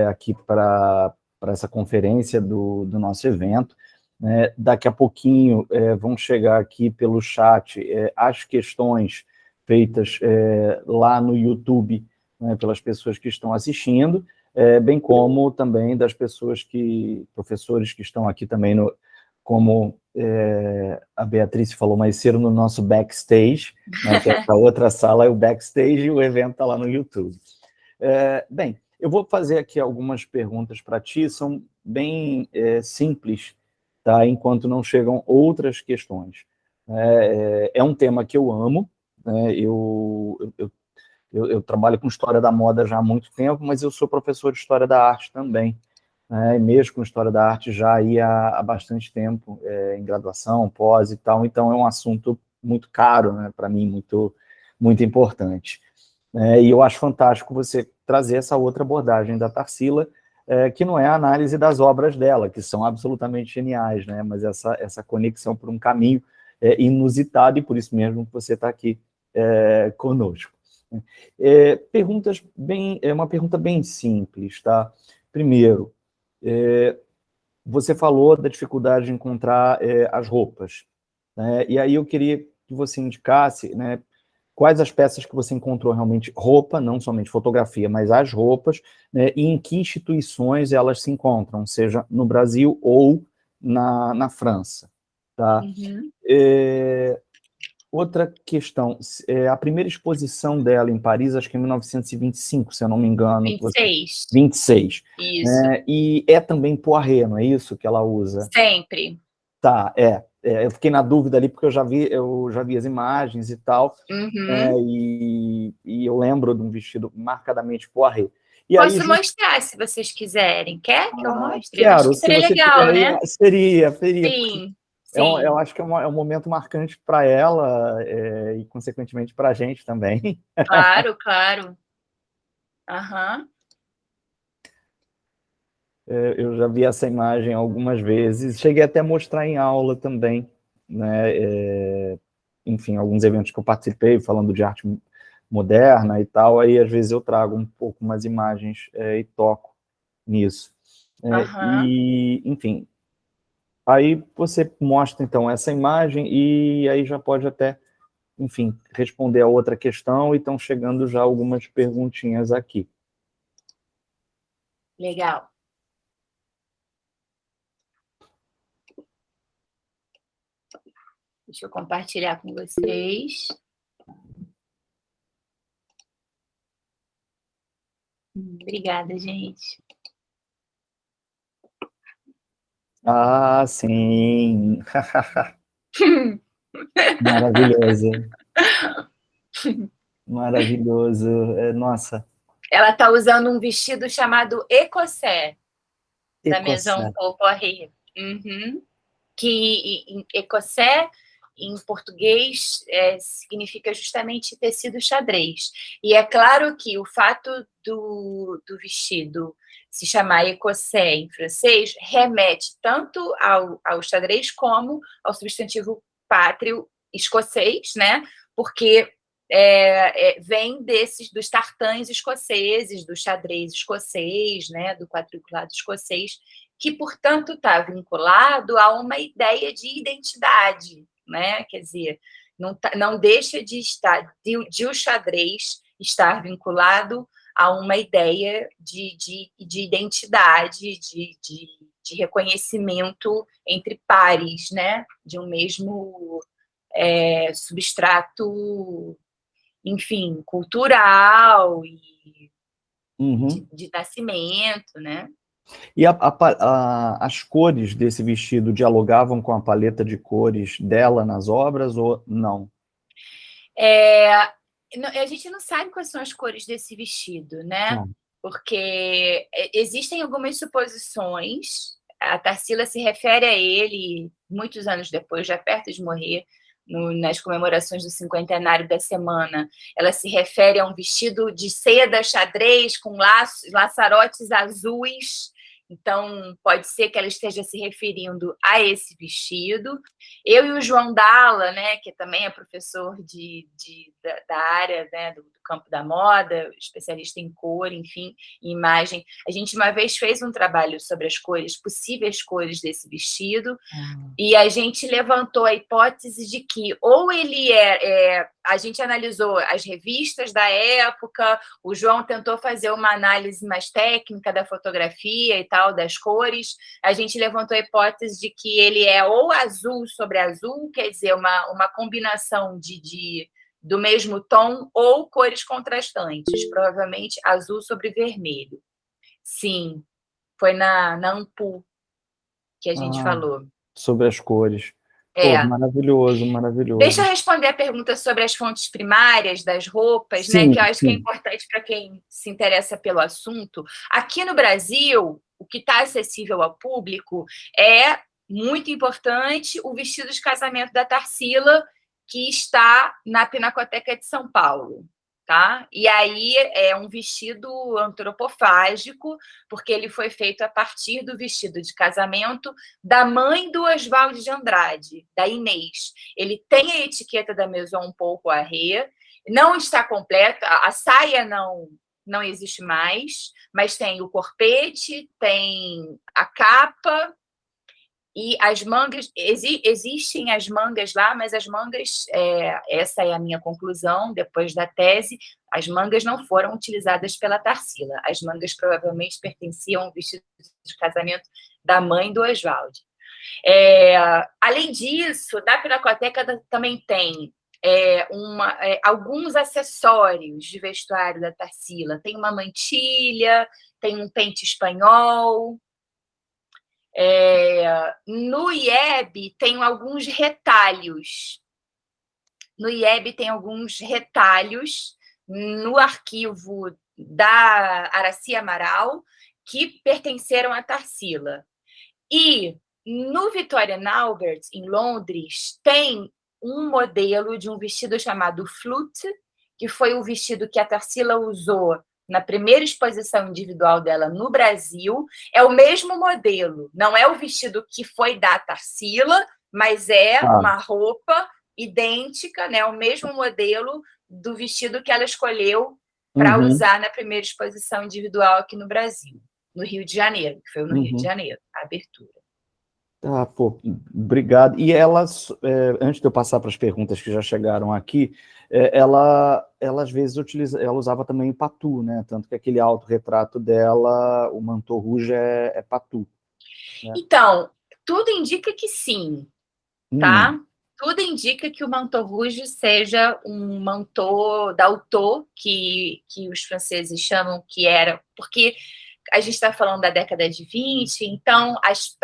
aqui para essa conferência do nosso evento. Né? Daqui a pouquinho vão chegar aqui pelo chat as questões feitas lá no YouTube, né, pelas pessoas que estão assistindo, bem como também das professores que estão aqui também, como a Beatriz falou mais cedo, no nosso backstage, né, que é a outra sala, é o backstage, e o evento está lá no YouTube. Bem, eu vou fazer aqui algumas perguntas para ti, são bem simples, tá? Enquanto não chegam outras questões. É um tema que eu amo, né? Eu trabalho com história da moda já há muito tempo, mas eu sou professor de história da arte também, né? E mesmo com história da arte já há bastante tempo, em graduação, pós e tal, então é um assunto muito caro, né, para mim, muito, muito importante. E eu acho fantástico você trazer essa outra abordagem da Tarsila, que não é a análise das obras dela, que são absolutamente geniais, né? Mas essa conexão por um caminho inusitado, e por isso mesmo que você está aqui conosco. Uma pergunta bem simples, tá? Primeiro, você falou da dificuldade de encontrar as roupas, né? E aí eu queria que você indicasse, né, quais as peças que você encontrou realmente roupa, não somente fotografia, mas as roupas, né, e em que instituições elas se encontram, seja no Brasil ou na França. Tá? Uhum. Outra questão, a primeira exposição dela em Paris, acho que em 1925, se eu não me engano. 26. 26. Isso. E é também Poiret, não é isso que ela usa? Sempre. Tá, eu fiquei na dúvida ali, porque eu já vi as imagens e tal, Uhum. e eu lembro de um vestido marcadamente Poiret. E aí, Posso mostrar, se vocês quiserem. Quer que eu mostre? Eu acho quero, que se seria você legal, tiver né? aí, seria, porque Sim, eu sim. acho que é um momento marcante para ela, e consequentemente para a gente também. Claro, claro. Aham. Eu já vi essa imagem algumas vezes, cheguei até a mostrar em aula também, né? Enfim, alguns eventos que eu participei, falando de arte moderna e tal, aí às vezes eu trago um pouco umas imagens e toco nisso. Aham. E, enfim, aí você mostra então essa imagem e aí já pode até, enfim, responder a outra questão, e estão chegando já algumas perguntinhas aqui. Legal. Deixa eu compartilhar com vocês. Obrigada, gente. Ah, sim! Maravilhoso. Maravilhoso. Nossa, Ela está usando um vestido chamado Écossais, da Maison Écossais. Paul Poiret. Uhum. Que Écossais em português, significa justamente tecido xadrez. E é claro que o fato do vestido se chamar écossais em francês remete tanto ao xadrez como ao substantivo pátrio escocês, né? Porque vem dos tartãs escoceses, do xadrez escocês, né? Do quadriculado escocês, que, portanto, está vinculado a uma ideia de identidade, né? Quer dizer, não deixa de estar, de o xadrez estar vinculado a uma ideia de identidade, de reconhecimento entre pares, né? De um mesmo substrato, enfim, cultural e de nascimento, né? E as cores desse vestido dialogavam com a paleta de cores dela nas obras ou não? A gente não sabe quais são as cores desse vestido, né? Porque existem algumas suposições. A Tarsila se refere a ele muitos anos depois, já perto de morrer, nas comemorações do cinquentenário da semana. Ela se refere a um vestido de seda xadrez com laçarotes azuis. Então, pode ser que ela esteja se referindo a esse vestido. Eu e o João Dalla, né, que também é professor da área, né, do campo da moda, especialista em cor, enfim, em imagem, a gente uma vez fez um trabalho sobre as cores, possíveis cores desse vestido, e a gente levantou a hipótese de que ou ele a gente analisou as revistas da época, o João tentou fazer uma análise mais técnica da fotografia e tal, das cores, a gente levantou a hipótese de que ele é ou azul sobre azul, quer dizer, uma combinação do mesmo tom, ou cores contrastantes, provavelmente azul sobre vermelho. Sim, foi na Ampu que a gente falou. Sobre as cores. Pô, maravilhoso, maravilhoso. Deixa eu responder a pergunta sobre as fontes primárias das roupas, sim, né? Que eu acho que é importante para quem se interessa pelo assunto. Aqui no Brasil, o que está acessível ao público é muito importante o vestido de casamento da Tarsila, que está na Pinacoteca de São Paulo. Tá? E aí é um vestido antropofágico, porque ele foi feito a partir do vestido de casamento da mãe do Oswald de Andrade, da Inês. Ele tem a etiqueta da Maison Paul Poiret, não está completa, a saia não existe mais, mas tem o corpete, tem a capa, e as mangas, existem as mangas lá, mas as mangas, essa é a minha conclusão, depois da tese, as mangas não foram utilizadas pela Tarsila. As mangas provavelmente pertenciam ao vestido de casamento da mãe do Oswald. Além disso, na Pinacoteca também tem alguns acessórios de vestuário da Tarsila. Tem uma mantilha, tem um pente espanhol. No IEB tem alguns retalhos. No arquivo da Araci Amaral, que pertenceram à Tarsila. E no Victoria and Albert, em Londres, tem um modelo de um vestido chamado Flute, que foi o vestido que a Tarsila usou na primeira exposição individual dela no Brasil. É o mesmo modelo, não é o vestido que foi da Tarsila, mas é uma roupa idêntica, né, o mesmo modelo do vestido que ela escolheu para usar na primeira exposição individual aqui no Brasil, no Rio de Janeiro, que foi no Rio de Janeiro, a abertura. Pô, obrigado. E ela, antes de eu passar para as perguntas que já chegaram aqui, ela às vezes ela usava também patu, né? Tanto que aquele autorretrato dela, o manteau rouge é patu. Né? Então, tudo indica que sim, tá? Tudo indica que o manteau rouge seja um manteau d'auteur, que os franceses chamam que era, porque a gente está falando da década de 20, então as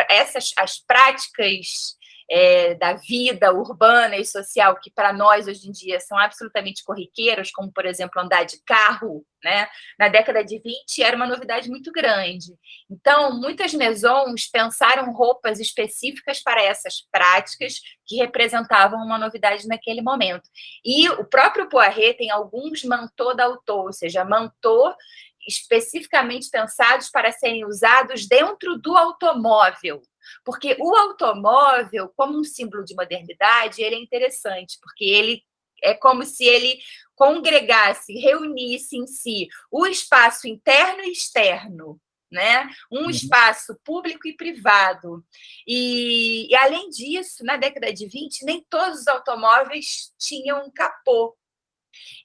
práticas da vida urbana e social que para nós hoje em dia são absolutamente corriqueiras, como, por exemplo, andar de carro, né? Na década de 20 era uma novidade muito grande. Então, muitas maisons pensaram roupas específicas para essas práticas que representavam uma novidade naquele momento. E o próprio Poiret tem alguns manteaux d'auteur, ou seja, manteaux especificamente pensados para serem usados dentro do automóvel. Porque o automóvel, como um símbolo de modernidade, ele é interessante, porque ele é como se ele congregasse, reunisse em si o espaço interno e externo, né? Um espaço público e privado. E além disso, na década de 20, nem todos os automóveis tinham capô.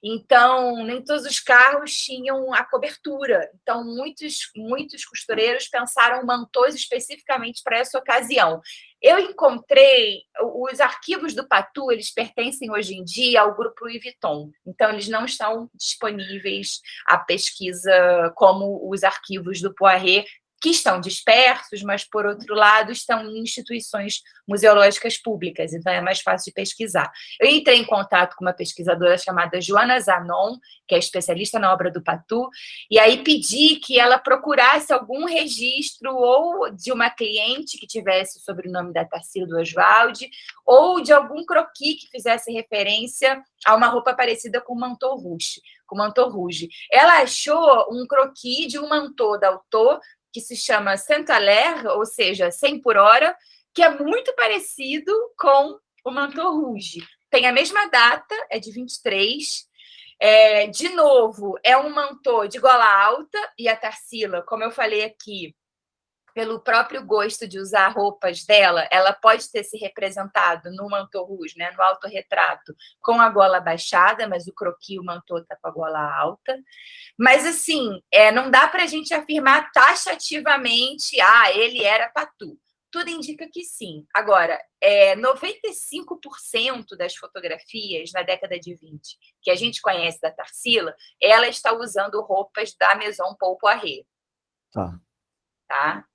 Então, nem todos os carros tinham a cobertura. Então, muitos costureiros pensaram mantôs especificamente para essa ocasião. Eu encontrei os arquivos do Patou, eles pertencem hoje em dia ao grupo Louis Vuitton. Então, eles não estão disponíveis à pesquisa como os arquivos do Poiret, que estão dispersos, mas, por outro lado, estão em instituições museológicas públicas, então é mais fácil de pesquisar. Eu entrei em contato com uma pesquisadora chamada Joana Zanon, que é especialista na obra do Patou, e aí pedi que ela procurasse algum registro ou de uma cliente que tivesse o sobrenome da Tarsila do Oswald, ou de algum croquis que fizesse referência a uma roupa parecida com o manteau rouge. Ela achou um croquis de um manteau d'auteur que se chama Saint-Alaire, ou seja, 100 por hora, que é muito parecido com o manteau rouge. Tem a mesma data, é de 23. De novo, é um manteau de gola alta, e a Tarsila, como eu falei aqui, pelo próprio gosto de usar roupas dela, ela pode ter se representado no manteau rouge, né, no autorretrato, com a gola baixada, mas o croquis, o manteau está com a gola alta. Mas, assim, não dá para a gente afirmar taxativamente, ele era Patou. Tudo indica que sim. Agora, 95% das fotografias na década de 20 que a gente conhece da Tarsila, ela está usando roupas da Maison Paul Poiret. Tá?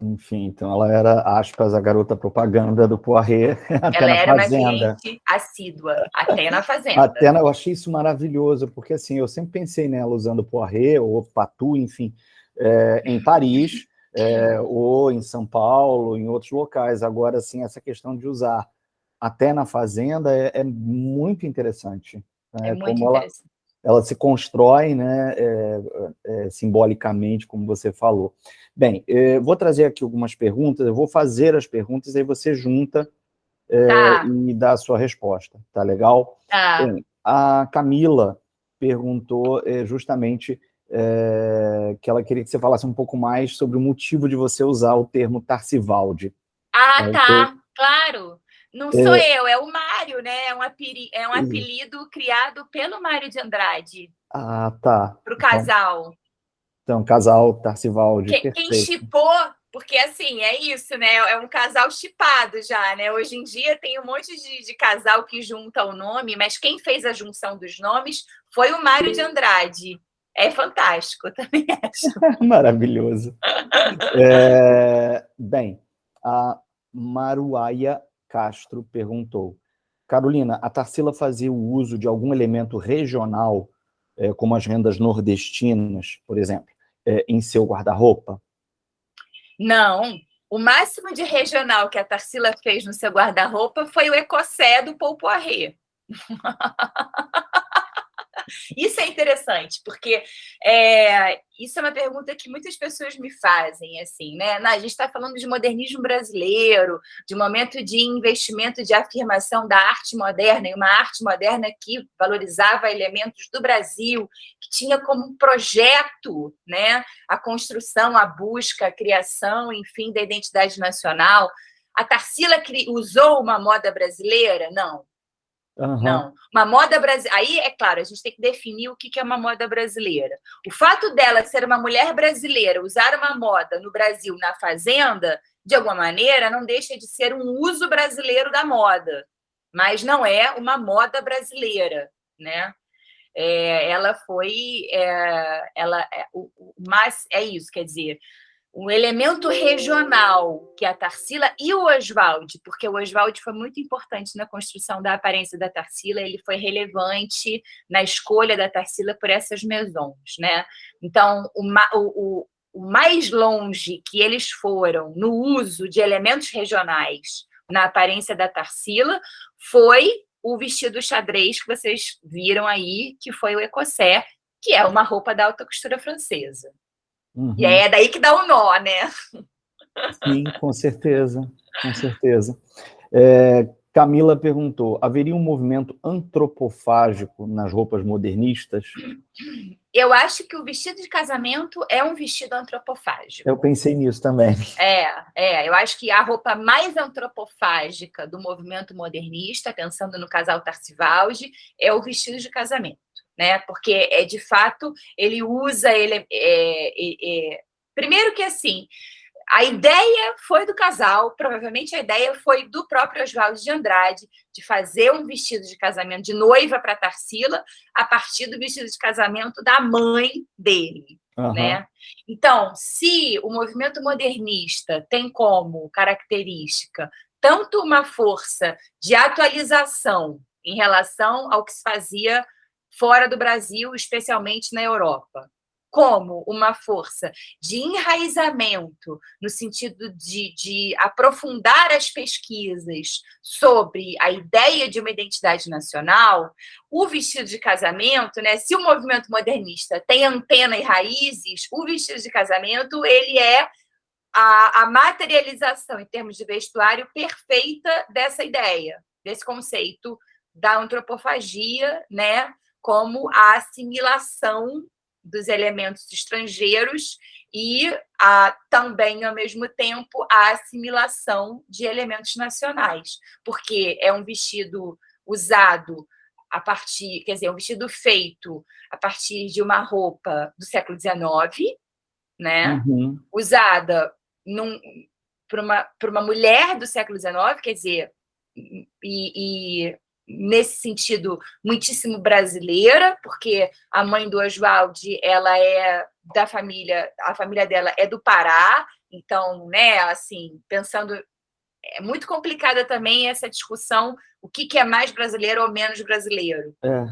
Enfim, então ela era, aspas, a garota propaganda do Poiret até ela na era Fazenda. Uma cliente assídua, até na Fazenda. Eu achei isso maravilhoso, porque assim, eu sempre pensei nela usando Poiret ou Patou, enfim, em Paris, ou em São Paulo, em outros locais. Agora, assim, essa questão de usar até na Fazenda é muito interessante. É muito como interessante. ela se constrói, né, simbolicamente, como você falou. Bem, vou trazer aqui algumas perguntas, eu vou fazer as perguntas, aí você junta e dá a sua resposta, tá legal? Bem, a Camila perguntou justamente que ela queria que você falasse um pouco mais sobre o motivo de você usar o termo Tarcivaldi. Claro. Não sou eu, é o Mário, né? É um apelido criado pelo Mário de Andrade. Tá. Para o casal. Então, casal Tarcivaldi, Quem chipou, porque assim, é isso, né? É um casal chipado já, né? Hoje em dia tem um monte de casal que junta o nome, mas quem fez a junção dos nomes foi o Mário de Andrade. É fantástico, eu também acho. Maravilhoso. Bem, a Maruaia Castro perguntou: Carolina, a Tarsila fazia o uso de algum elemento regional, como as rendas nordestinas, por exemplo, em seu guarda-roupa? Não. O máximo de regional que a Tarsila fez no seu guarda-roupa foi o Écossais do Paul Poiret. Isso é interessante, porque isso é uma pergunta que muitas pessoas me fazem, assim, né? A gente está falando de modernismo brasileiro, de um momento de investimento, de afirmação da arte moderna, e uma arte moderna que valorizava elementos do Brasil, que tinha como projeto, né, a construção, a busca, a criação, enfim, da identidade nacional. A Tarsila usou uma moda brasileira? Não. Não, uma moda brasileira. Aí, é claro, a gente tem que definir o que é uma moda brasileira. O fato dela ser uma mulher brasileira, usar uma moda no Brasil, na Fazenda, de alguma maneira, não deixa de ser um uso brasileiro da moda, mas não é uma moda brasileira, né? Ela foi. Mas é isso, quer dizer. um elemento regional, que é a Tarsila, e o Oswald, porque o Oswald foi muito importante na construção da aparência da Tarsila, ele foi relevante na escolha da Tarsila por essas maisons, né? Então, o mais longe que eles foram no uso de elementos regionais na aparência da Tarsila foi o vestido xadrez que vocês viram aí, que foi o Écossais, que é uma roupa da alta costura francesa. Uhum. E é daí que dá o nó, né? Sim, com certeza, com certeza. Camila perguntou, haveria um movimento antropofágico nas roupas modernistas? Eu acho que o vestido de casamento é um vestido antropofágico. Eu pensei nisso também. Eu acho que a roupa mais antropofágica do movimento modernista, pensando no casal Tarcivaldi, é o vestido de casamento, né? Porque, de fato, ele usa... Primeiro que, assim, a ideia foi do casal, provavelmente a ideia foi do próprio Oswald de Andrade, de fazer um vestido de casamento de noiva para Tarsila a partir do vestido de casamento da mãe dele. Uhum. Né? Então, se o movimento modernista tem como característica tanto uma força de atualização em relação ao que se fazia fora do Brasil, especialmente na Europa, como uma força de enraizamento, no sentido de aprofundar as pesquisas sobre a ideia de uma identidade nacional, o vestido de casamento, né, se o movimento modernista tem antena e raízes, o vestido de casamento ele é a materialização, em termos de vestuário, perfeita dessa ideia, desse conceito da antropofagia, né, como a assimilação dos elementos estrangeiros e também, ao mesmo tempo, a assimilação de elementos nacionais, porque é um vestido usado a partir, quer dizer, um vestido feito a partir de uma roupa do século XIX, né? Uhum. Usada por uma mulher do século XIX, quer dizer, e nesse sentido muitíssimo brasileira, porque a mãe do Oswald, ela é da família, a família dela é do Pará, então, né, assim, pensando, é muito complicada também essa discussão, o que é mais brasileiro ou menos brasileiro. É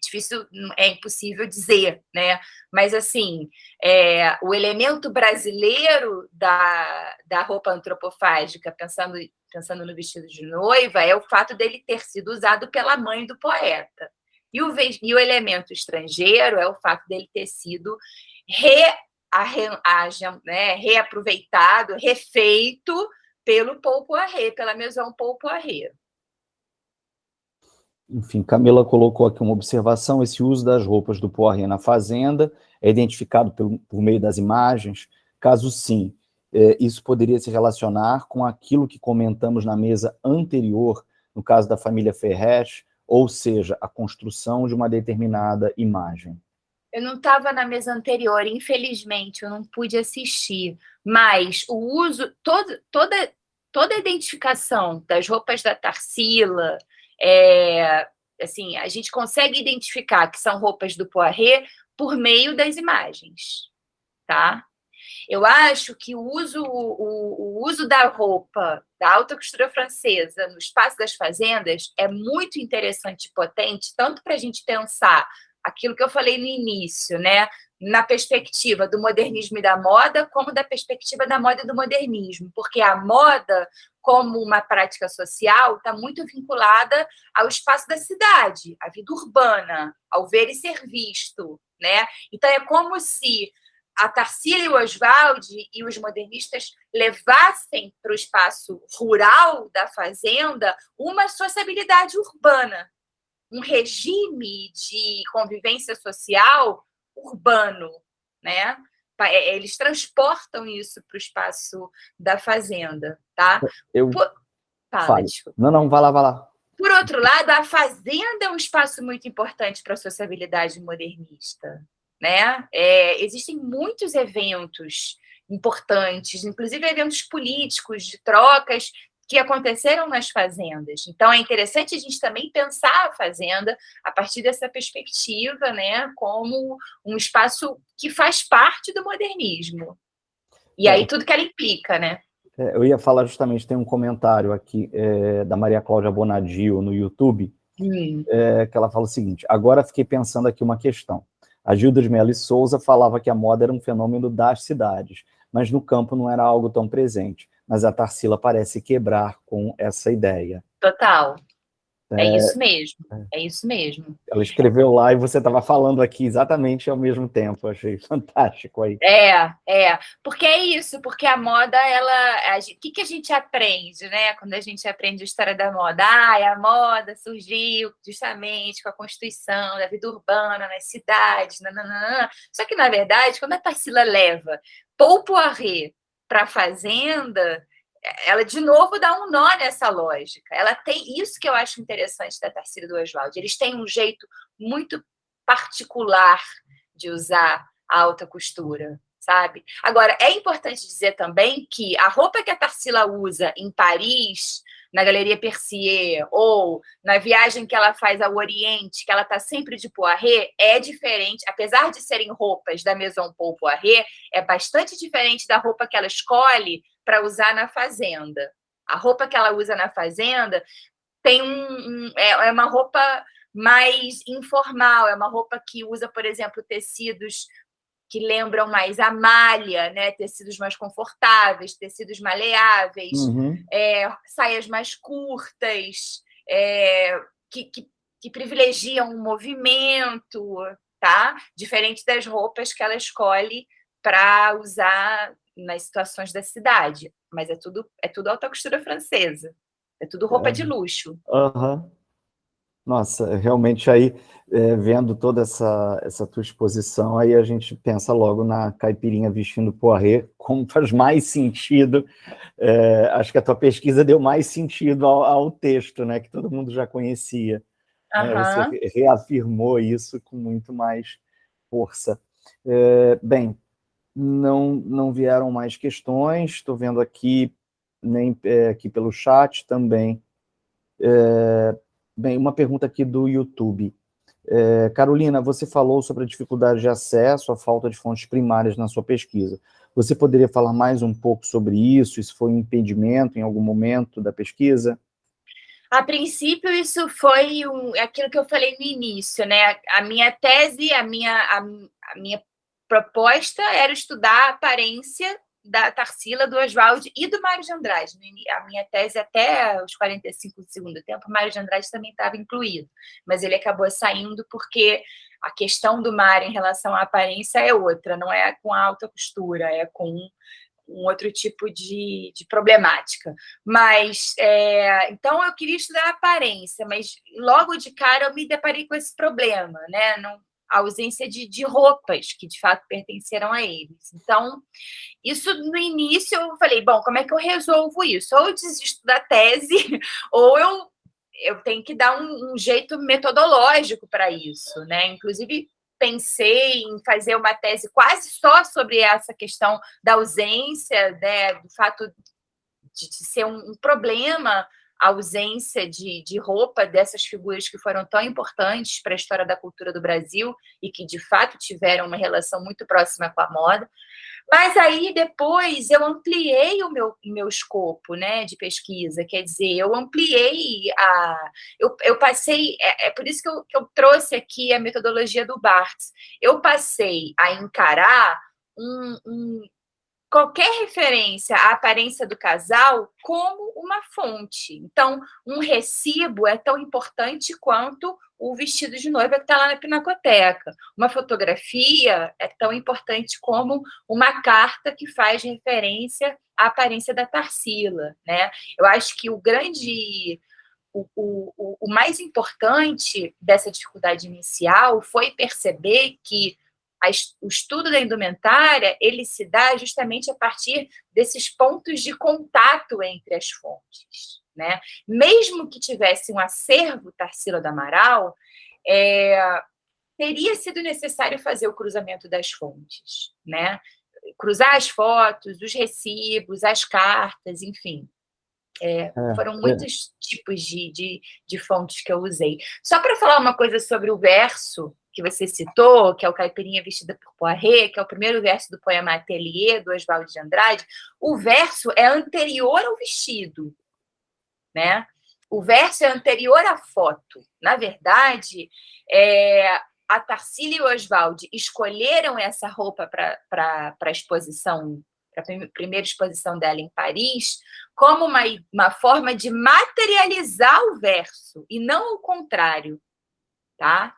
difícil, é impossível dizer, né? Mas, assim, o elemento brasileiro da roupa antropofágica, pensando no vestido de noiva, é o fato dele ter sido usado pela mãe do poeta. E o elemento estrangeiro é o fato dele ter sido reaproveitado, refeito pelo Paul Poiret, pela Maison Paul Poiret. Enfim, Camila colocou aqui uma observação, esse uso das roupas do Poiret na fazenda é identificado por meio das imagens? Caso sim, isso poderia se relacionar com aquilo que comentamos na mesa anterior, no caso da família Ferrez, ou seja, a construção de uma determinada imagem. Eu não estava na mesa anterior, infelizmente, eu não pude assistir, mas o uso, toda a identificação das roupas da Tarsila, assim, a gente consegue identificar que são roupas do Poiret por meio das imagens, tá? Eu acho que o uso da roupa da alta costura francesa no espaço das fazendas é muito interessante e potente, tanto para a gente pensar aquilo que eu falei no início, né? Na perspectiva do modernismo e da moda, como da perspectiva da moda e do modernismo, porque a moda, como uma prática social, está muito vinculada ao espaço da cidade, à vida urbana, ao ver e ser visto, né? Então, é como se a Tarsila e o Oswald e os modernistas levassem para o espaço rural da fazenda uma sociabilidade urbana, um regime de convivência social urbano, né? Eles transportam isso para o espaço da fazenda, tá? Fala, desculpa. Não, vai lá. Por outro lado, a fazenda é um espaço muito importante para a sociabilidade modernista, né? Existem muitos eventos importantes, inclusive eventos políticos, de trocas, que aconteceram nas fazendas. Então, é interessante a gente também pensar a fazenda a partir dessa perspectiva, né, como um espaço que faz parte do modernismo. E aí tudo que ela implica, né? Eu ia falar justamente, tem um comentário aqui da Maria Cláudia Bonadio no YouTube, que ela fala o seguinte: agora fiquei pensando aqui uma questão. A Gilda de Mello e Souza falava que a moda era um fenômeno das cidades, mas no campo não era algo tão presente. Mas a Tarsila parece quebrar com essa ideia. Total. É isso mesmo. É isso mesmo. Ela escreveu lá e você estava falando aqui exatamente ao mesmo tempo. Achei fantástico aí. Porque é isso, porque a moda, o que a gente aprende, né? Quando a gente aprende a história da moda? A moda surgiu justamente com a constituição da vida urbana nas cidades, nananã. Só que, na verdade, quando a Tarsila leva Paul Poiret para a fazenda, ela de novo dá um nó nessa lógica. Ela tem isso que eu acho interessante da Tarsila e do Oswald. Eles têm um jeito muito particular de usar a alta costura, sabe? Agora, é importante dizer também que a roupa que a Tarsila usa em Paris, na Galeria Percier, ou na viagem que ela faz ao Oriente, que ela está sempre de Poiret, é diferente, apesar de serem roupas da Maison Paul Poiret, é bastante diferente da roupa que ela escolhe para usar na fazenda. A roupa que ela usa na fazenda tem é uma roupa mais informal, é uma roupa que usa, por exemplo, tecidos que lembram mais a malha, né? Tecidos mais confortáveis, tecidos maleáveis, saias mais curtas, que privilegiam o movimento, tá? Diferente das roupas que ela escolhe para usar nas situações da cidade. Mas é tudo alta costura francesa. É tudo roupa de luxo. Nossa, realmente aí, vendo toda essa tua exposição, aí a gente pensa logo na caipirinha vestindo Poiret, como faz mais sentido. Acho que a tua pesquisa deu mais sentido ao texto, né, que todo mundo já conhecia. Você reafirmou isso com muito mais força. Bem, não vieram mais questões, estou vendo aqui, nem aqui pelo chat também. Bem, uma pergunta aqui do YouTube. Carolina, você falou sobre a dificuldade de acesso, a falta de fontes primárias na sua pesquisa. Você poderia falar mais um pouco sobre isso? Isso foi um impedimento em algum momento da pesquisa? A princípio, isso foi aquilo que eu falei no início, né? A minha tese, a minha proposta era estudar a aparência da Tarsila, do Oswald e do Mário de Andrade. A minha tese, até os 45 do segundo tempo, o Mário de Andrade também estava incluído, mas ele acabou saindo porque a questão do Mário em relação à aparência é outra, não é com a alta costura, é com um outro tipo de problemática. Mas, então, eu queria estudar a aparência, mas logo de cara eu me deparei com esse problema, né? A ausência de roupas que, de fato, pertenceram a eles. Então, isso no início eu falei, bom, como é que eu resolvo isso? Ou eu desisto da tese, ou eu tenho que dar um jeito metodológico para isso, né? Inclusive, pensei em fazer uma tese quase só sobre essa questão da ausência, né, do fato de ser um problema a ausência de roupa dessas figuras que foram tão importantes para a história da cultura do Brasil e que, de fato, tiveram uma relação muito próxima com a moda. Mas aí, depois, eu ampliei o meu escopo, né, de pesquisa. Quer dizer, eu ampliei eu passei... É por isso que eu trouxe aqui a metodologia do Barthes. Eu passei a encarar qualquer referência à aparência do casal como uma fonte. Então, um recibo é tão importante quanto o vestido de noiva que está lá na pinacoteca. Uma fotografia é tão importante como uma carta que faz referência à aparência da Tarsila, né? Eu acho que o mais importante dessa dificuldade inicial foi perceber que o estudo da indumentária ele se dá justamente a partir desses pontos de contato entre as fontes, né? Mesmo que tivesse um acervo Tarsila do Amaral, teria sido necessário fazer o cruzamento das fontes, né? Cruzar as fotos, os recibos, as cartas, enfim. Foram muitos tipos de fontes que eu usei. Só para falar uma coisa sobre o verso, que você citou, que é o Caipirinha Vestida por Poirret, que é o primeiro verso do poema Ateliê, do Oswald de Andrade, o verso é anterior ao vestido, né? O verso é anterior à foto. Na verdade, a Tarsila e o Oswald escolheram essa roupa para a exposição, para a primeira exposição dela em Paris, como uma forma de materializar o verso, e não o contrário, tá?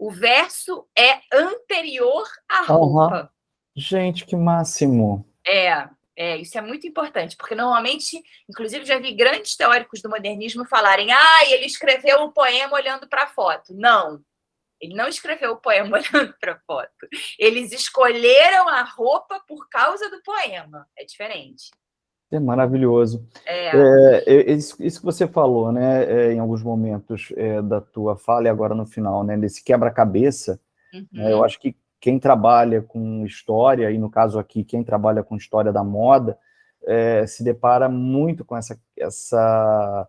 O verso é anterior à roupa. Uhum. Gente, que máximo! Isso é muito importante, porque normalmente, inclusive, já vi grandes teóricos do modernismo falarem: ele escreveu o poema olhando para a foto. Não, ele não escreveu o poema olhando para a foto. Eles escolheram a roupa por causa do poema. É diferente. É maravilhoso. Isso que você falou, né, em alguns momentos da tua fala e agora no final, né, desse quebra-cabeça, né, eu acho que quem trabalha com história, e no caso aqui, quem trabalha com história da moda, se depara muito com essa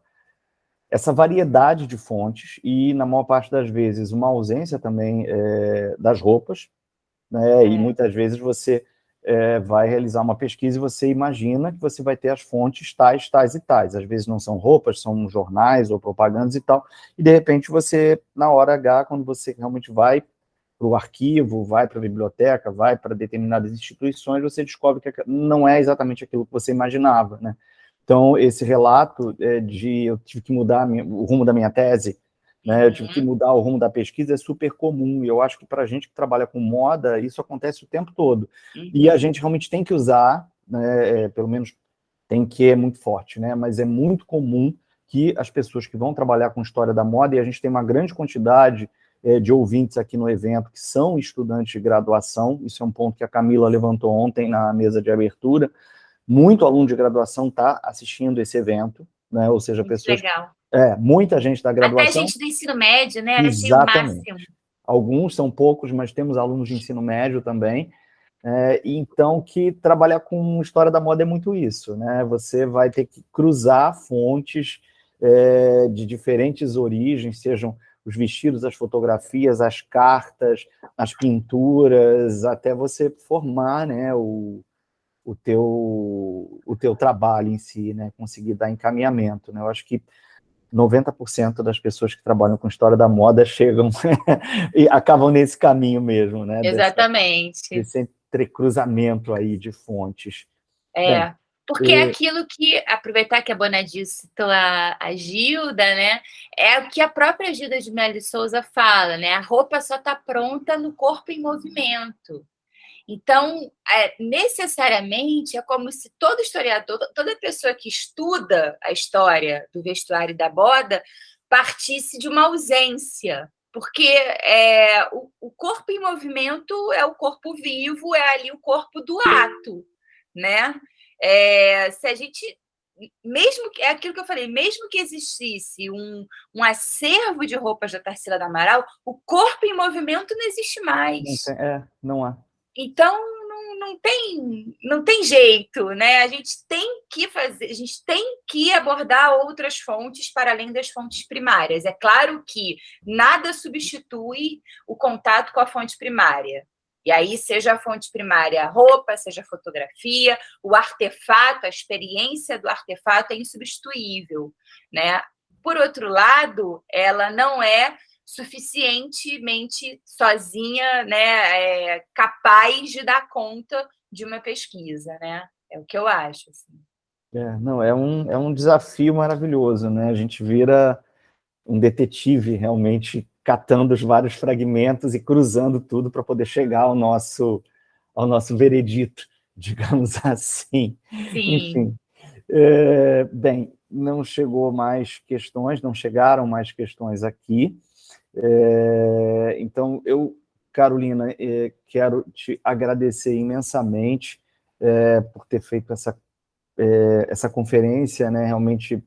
variedade de fontes e, na maior parte das vezes, uma ausência também das roupas, né, e muitas vezes você vai realizar uma pesquisa e você imagina que você vai ter as fontes tais, tais e tais. Às vezes não são roupas, são jornais ou propagandas e tal, e de repente você, na hora H, quando você realmente vai para o arquivo, vai para a biblioteca, vai para determinadas instituições, você descobre que não é exatamente aquilo que você imaginava, né? Então, esse relato de eu tive que mudar o rumo da minha tese, né? Eu tive que mudar o rumo da pesquisa, é super comum, e eu acho que para a gente que trabalha com moda, isso acontece o tempo todo. E a gente realmente tem que usar, né, pelo menos tem que, é muito forte, né? Mas é muito comum que as pessoas que vão trabalhar com história da moda, e a gente tem uma grande quantidade de ouvintes aqui no evento que são estudantes de graduação, isso é um ponto que a Camila levantou ontem na mesa de abertura, muito aluno de graduação está assistindo esse evento, né? Ou seja, muito pessoas... legal. muita gente da graduação... Até gente do ensino médio, né? Achei o Exatamente. máximo. Alguns são poucos, mas temos alunos de ensino médio também, então que trabalhar com história da moda é muito isso, né? Você vai ter que cruzar fontes de diferentes origens, sejam os vestidos, as fotografias, as cartas, as pinturas, até você formar, né, o teu trabalho em si, né, conseguir dar encaminhamento, né? Eu acho que 90% das pessoas que trabalham com história da moda chegam e acabam nesse caminho mesmo, né? Exatamente. Desse entrecruzamento aí de fontes. Porque é aquilo que, aproveitar que a Bonadil citou a Gilda, né? É o que a própria Gilda de Mello de Souza fala, né? A roupa só está pronta no corpo em movimento. Então, necessariamente, é como se todo historiador, toda pessoa que estuda a história do vestuário e da moda partisse de uma ausência, porque o corpo em movimento é o corpo vivo, é ali o corpo do ato, né? Se a gente, mesmo que, é aquilo que eu falei, mesmo que existisse um acervo de roupas da Tarsila do Amaral, o corpo em movimento não existe mais. Não há. Então, não tem jeito, né? A gente tem que abordar outras fontes para além das fontes primárias. É claro que nada substitui o contato com a fonte primária. E aí, seja a fonte primária a roupa, seja a fotografia, o artefato, a experiência do artefato é insubstituível, né? Por outro lado, ela não é suficientemente sozinha, né, capaz de dar conta de uma pesquisa, né? É o que eu acho. Assim. Não, é um desafio maravilhoso, né? A gente vira um detetive, realmente, catando os vários fragmentos e cruzando tudo para poder chegar ao nosso veredito, digamos assim. Sim. Enfim. Bem, não chegaram mais questões aqui. Então, eu, Carolina, quero te agradecer imensamente por ter feito essa conferência, né, realmente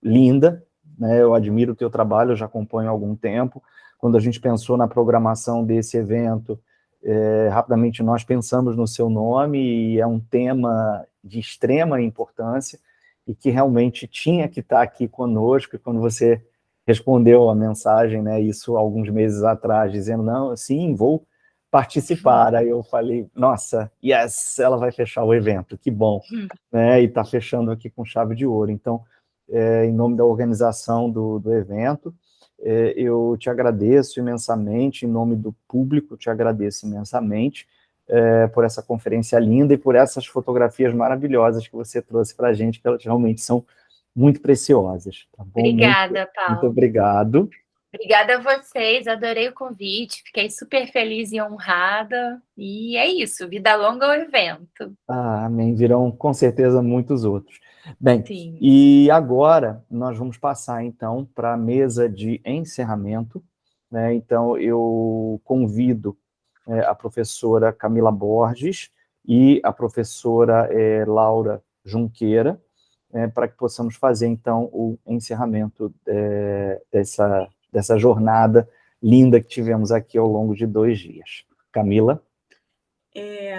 linda, né? Eu admiro o teu trabalho, eu já acompanho há algum tempo. Quando a gente pensou na programação desse evento, rapidamente nós pensamos no seu nome, e é um tema de extrema importância, e que realmente tinha que estar aqui conosco, e quando você respondeu a mensagem, né, isso alguns meses atrás, dizendo, não, sim, vou participar. Aí eu falei, nossa, yes, ela vai fechar o evento, que bom, né, e está fechando aqui com chave de ouro. Então, em nome da organização do evento, eu te agradeço imensamente, em nome do público, te agradeço imensamente por essa conferência linda e por essas fotografias maravilhosas que você trouxe para a gente, que elas realmente são muito preciosas. Tá bom? Obrigada, Muito Paulo. obrigado. Obrigada a vocês, adorei o convite, fiquei super feliz e honrada. E é isso, vida longa ao evento. Amém. Virão com certeza muitos outros. Bem, Sim. e agora nós vamos passar então para a mesa de encerramento, né? Então eu convido a professora Camila Borges e a professora Laura Junqueira, para que possamos fazer então o encerramento dessa jornada linda que tivemos aqui ao longo de 2 dias. Camila?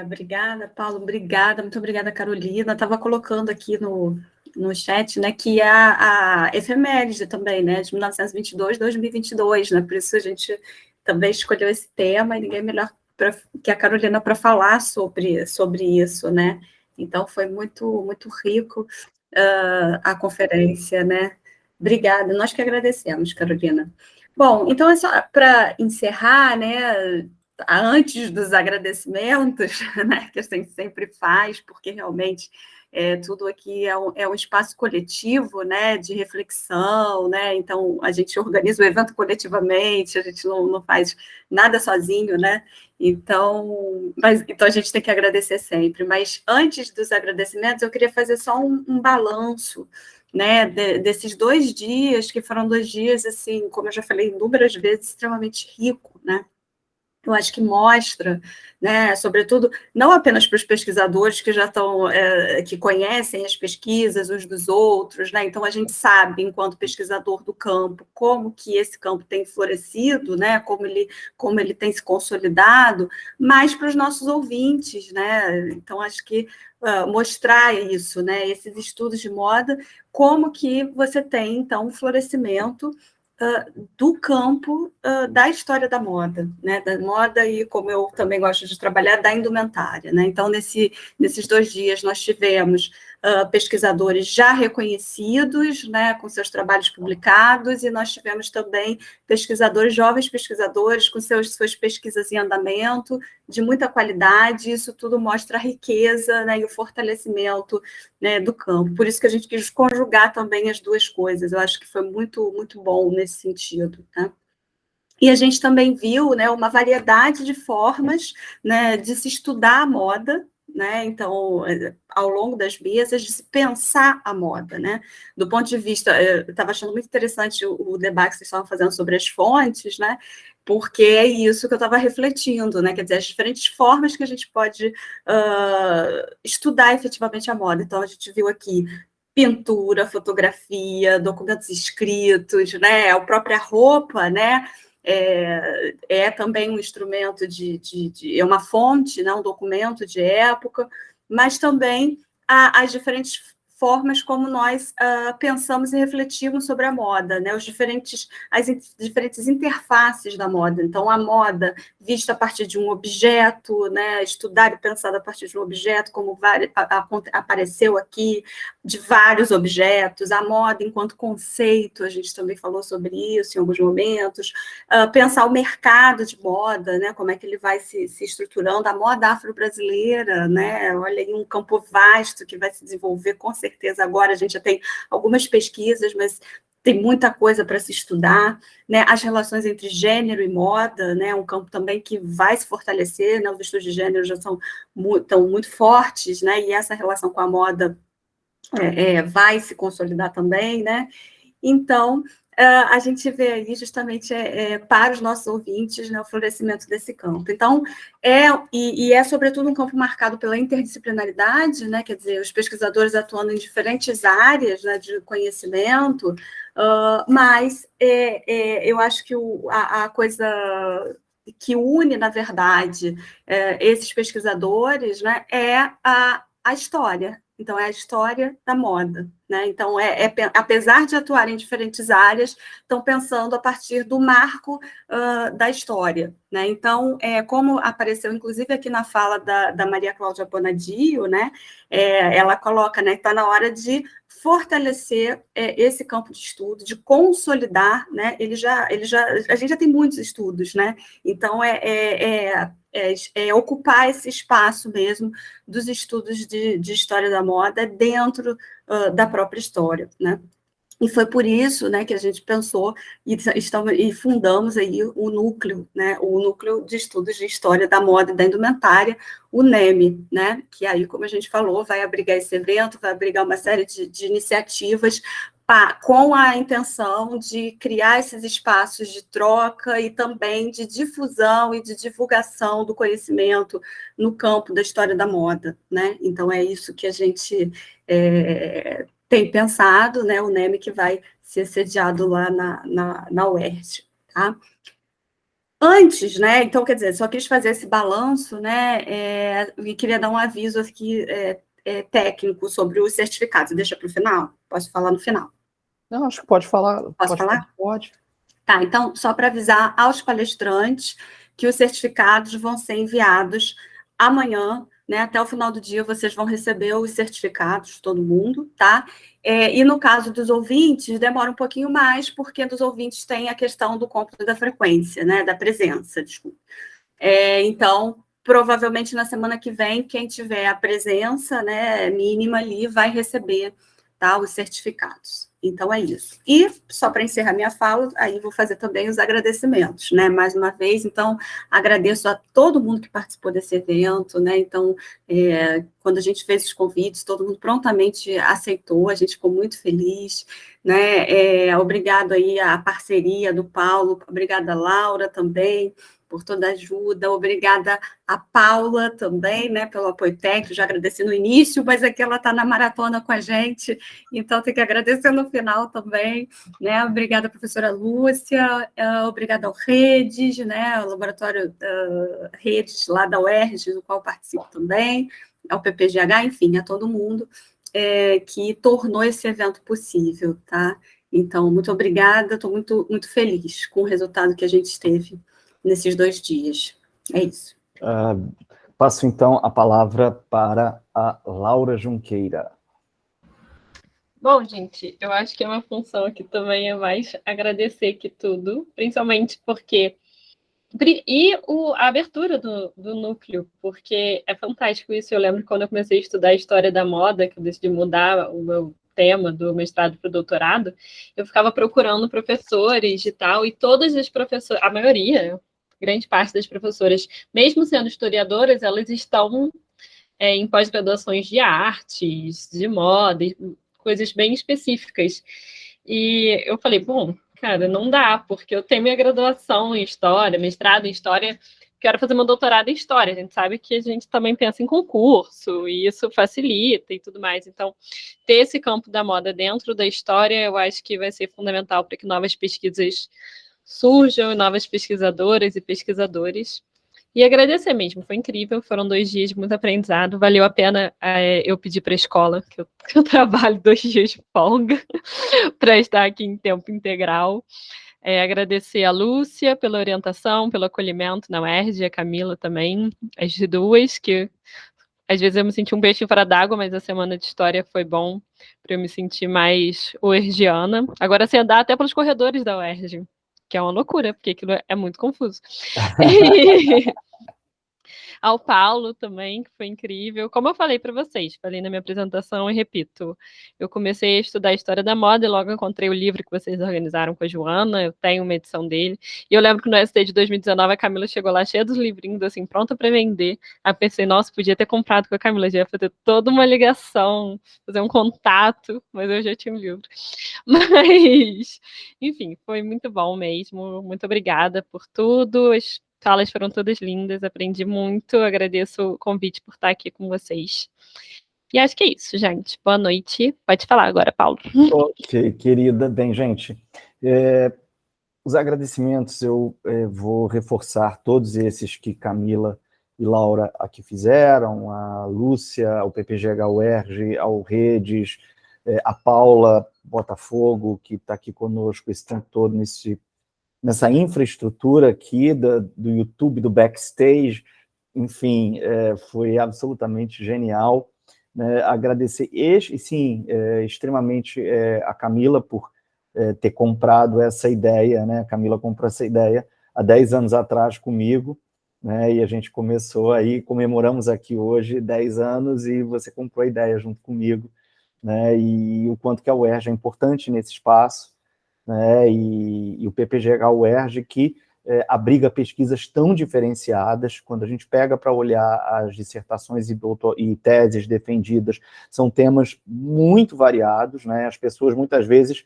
Obrigada, Paulo, obrigada, muito obrigada, Carolina. Estava colocando aqui no chat, né, que a efeméride também, né, de 1922, 2022, né, por isso a gente também escolheu esse tema, e ninguém melhor que a Carolina para falar sobre isso, né. Então, foi muito, muito rico a conferência, né. Obrigada, nós que agradecemos, Carolina. Bom, então, para encerrar, né, antes dos agradecimentos, né, que a gente sempre faz, porque realmente tudo aqui é um espaço coletivo, né, de reflexão, né, então a gente organiza o evento coletivamente, a gente não faz nada sozinho, né, então a gente tem que agradecer sempre. Mas antes dos agradecimentos, eu queria fazer só um balanço, né, desses 2 dias, que foram 2 dias, assim, como eu já falei inúmeras vezes, extremamente rico, né. Eu acho que mostra, né, sobretudo, não apenas para os pesquisadores que já estão, que conhecem as pesquisas uns dos outros, né, então a gente sabe, enquanto pesquisador do campo, como que esse campo tem florescido, né, como ele tem se consolidado, mas para os nossos ouvintes, né, então acho que mostrar isso, né, esses estudos de moda, como que você tem, então, um florescimento do campo da história da moda, né? Da moda e, como eu também gosto de trabalhar, da indumentária, né? Então, nesses 2 dias, nós tivemos pesquisadores já reconhecidos, né, com seus trabalhos publicados, e nós tivemos também jovens pesquisadores, com suas pesquisas em andamento, de muita qualidade. Isso tudo mostra a riqueza, né, e o fortalecimento, né, do campo. Por isso que a gente quis conjugar também as duas coisas. Eu acho que foi muito, muito bom nesse sentido, tá? E a gente também viu, né, uma variedade de formas, né, de se estudar a moda, né, então, ao longo das mesas, de se pensar a moda, né, do ponto de vista, eu estava achando muito interessante o debate que vocês estavam fazendo sobre as fontes, né, porque é isso que eu estava refletindo, né, quer dizer, as diferentes formas que a gente pode estudar efetivamente a moda. Então, a gente viu aqui pintura, fotografia, documentos escritos, né, a própria roupa, né, também um instrumento é uma fonte, né, um documento de época, mas também as diferentes formas como nós pensamos e refletimos sobre a moda, né, as diferentes interfaces da moda. Então, a moda vista a partir de um objeto, né, estudar e pensar a partir de um objeto, como apareceu aqui, de vários objetos, a moda enquanto conceito, a gente também falou sobre isso em alguns momentos, pensar o mercado de moda, né, como é que ele vai se estruturando, a moda afro-brasileira, né, olha aí um campo vasto que vai se desenvolver, com certeza agora a gente já tem algumas pesquisas, mas tem muita coisa para se estudar, né, as relações entre gênero e moda, né, um campo também que vai se fortalecer, né, os estudos de gênero já estão muito fortes, né, e essa relação com a moda vai se consolidar também, né? Então, a gente vê aí justamente para os nossos ouvintes, né, o florescimento desse campo. Então, é sobretudo um campo marcado pela interdisciplinaridade, né? Quer dizer, os pesquisadores atuando em diferentes áreas, né, de conhecimento, mas eu acho que a coisa que une, na verdade, esses pesquisadores, né, é a história. Então, é a história da moda, né? Então, apesar de atuar em diferentes áreas, estão pensando a partir do marco da história, né? Então, como apareceu, inclusive, aqui na fala da Maria Cláudia Bonadio, né? Ela coloca, né, que está na hora de fortalecer esse campo de estudo, de consolidar, né? A gente já tem muitos estudos, né? Então, ocupar esse espaço mesmo dos estudos de história da moda dentro da própria história, né? E foi por isso, né, que a gente pensou e fundamos aí o núcleo, né, o Núcleo de Estudos de História da Moda e da Indumentária, o NEM, né, que aí, como a gente falou, vai abrigar esse evento, vai abrigar uma série de iniciativas com a intenção de criar esses espaços de troca e também de difusão e de divulgação do conhecimento no campo da história da moda, né? Então, é isso que a gente tem pensado, né? O NEM que vai ser sediado lá na UERJ, tá? Antes, né? Então, quer dizer, só quis fazer esse balanço, né? E queria dar um aviso aqui técnico sobre os certificados. Deixa para o final? Posso falar no final? Não, acho que pode falar. Posso falar? Pode. Tá, então, só para avisar aos palestrantes que os certificados vão ser enviados amanhã, né? Até o final do dia vocês vão receber os certificados, todo mundo, tá? E no caso dos ouvintes, demora um pouquinho mais, porque dos ouvintes tem a questão do cómputo da frequência, né? Da presença, desculpa. Então, provavelmente na semana que vem, quem tiver a presença, né, mínima ali vai receber, tá, os certificados. Então, é isso. E, só para encerrar minha fala, aí vou fazer também os agradecimentos, né? Mais uma vez, então, agradeço a todo mundo que participou desse evento, né? Então, quando a gente fez os convites, todo mundo prontamente aceitou, a gente ficou muito feliz, né? Obrigado aí à parceria do Paulo, obrigada, Laura, também, por toda a ajuda, obrigada a Paula também, né, pelo apoio técnico, já agradeci no início, mas aqui ela está na maratona com a gente, então tem que agradecer no final também, né, obrigada, professora Lúcia, obrigada ao Redes, né, ao Laboratório Redes lá da UERJ, do qual participo também, ao PPGH, enfim, a todo mundo que tornou esse evento possível, tá? Então, muito obrigada, estou muito, muito feliz com o resultado que a gente teve nesses 2 dias. É isso. Passo, então, a palavra para a Laura Junqueira. Bom, gente, eu acho que é uma função aqui também é mais agradecer que tudo, principalmente porque... a abertura do núcleo, porque é fantástico isso. Eu lembro quando eu comecei a estudar a história da moda, que eu decidi mudar o meu tema do mestrado para o doutorado, eu ficava procurando professores e tal, e todas as professoras, a maioria, grande parte das professoras, mesmo sendo historiadoras, elas estão em pós-graduações de artes, de moda, coisas bem específicas. E eu falei, bom, cara, não dá, porque eu tenho minha graduação em História, mestrado em História, quero fazer meu doutorado em História. A gente sabe que a gente também pensa em concurso, e isso facilita e tudo mais. Então, ter esse campo da moda dentro da História, eu acho que vai ser fundamental para que novas pesquisas surjam, novas pesquisadoras e pesquisadores. E agradecer mesmo, foi incrível, foram 2 dias de muito aprendizado, valeu a pena eu pedir para a escola, que eu trabalho 2 dias de folga, para estar aqui em tempo integral. Agradecer a Lúcia pela orientação, pelo acolhimento na UERJ, a Camila também, as duas, que às vezes eu me senti um peixe fora d'água, mas a semana de história foi bom para eu me sentir mais uergiana. Agora, sem andar até pelos corredores da UERJ, que é uma loucura, porque aquilo é muito confuso. Ao Paulo também, que foi incrível. Como eu falei para vocês, falei na minha apresentação e repito, eu comecei a estudar a história da moda e logo encontrei o livro que vocês organizaram com a Joana, eu tenho uma edição dele, e eu lembro que no ST de 2019 a Camila chegou lá cheia dos livrinhos, assim, pronta para vender. Aí pensei, nossa, podia ter comprado com a Camila, já ia fazer toda uma ligação, fazer um contato, mas eu já tinha um livro. Mas, enfim, foi muito bom mesmo, muito obrigada por tudo, as falas foram todas lindas, aprendi muito, agradeço o convite por estar aqui com vocês. E acho que é isso, gente. Boa noite. Pode falar agora, Paulo. Ok, querida. Bem, gente, os agradecimentos eu vou reforçar todos esses que Camila e Laura aqui fizeram, a Lúcia, ao PPGH UERJ, ao Redes, a Paula Botafogo, que está aqui conosco esse tempo todo nessa infraestrutura aqui do YouTube, do backstage, enfim, foi absolutamente genial. Agradecer, extremamente a Camila por ter comprado essa ideia, né? A Camila comprou essa ideia há 10 anos atrás comigo, né? E a gente começou aí, comemoramos aqui hoje 10 anos e você comprou a ideia junto comigo, né? E o quanto que a UERJ é importante nesse espaço, né? E o PPGH-UERJ que abriga pesquisas tão diferenciadas. Quando a gente pega para olhar as dissertações e teses defendidas, são temas muito variados, né? As pessoas, muitas vezes,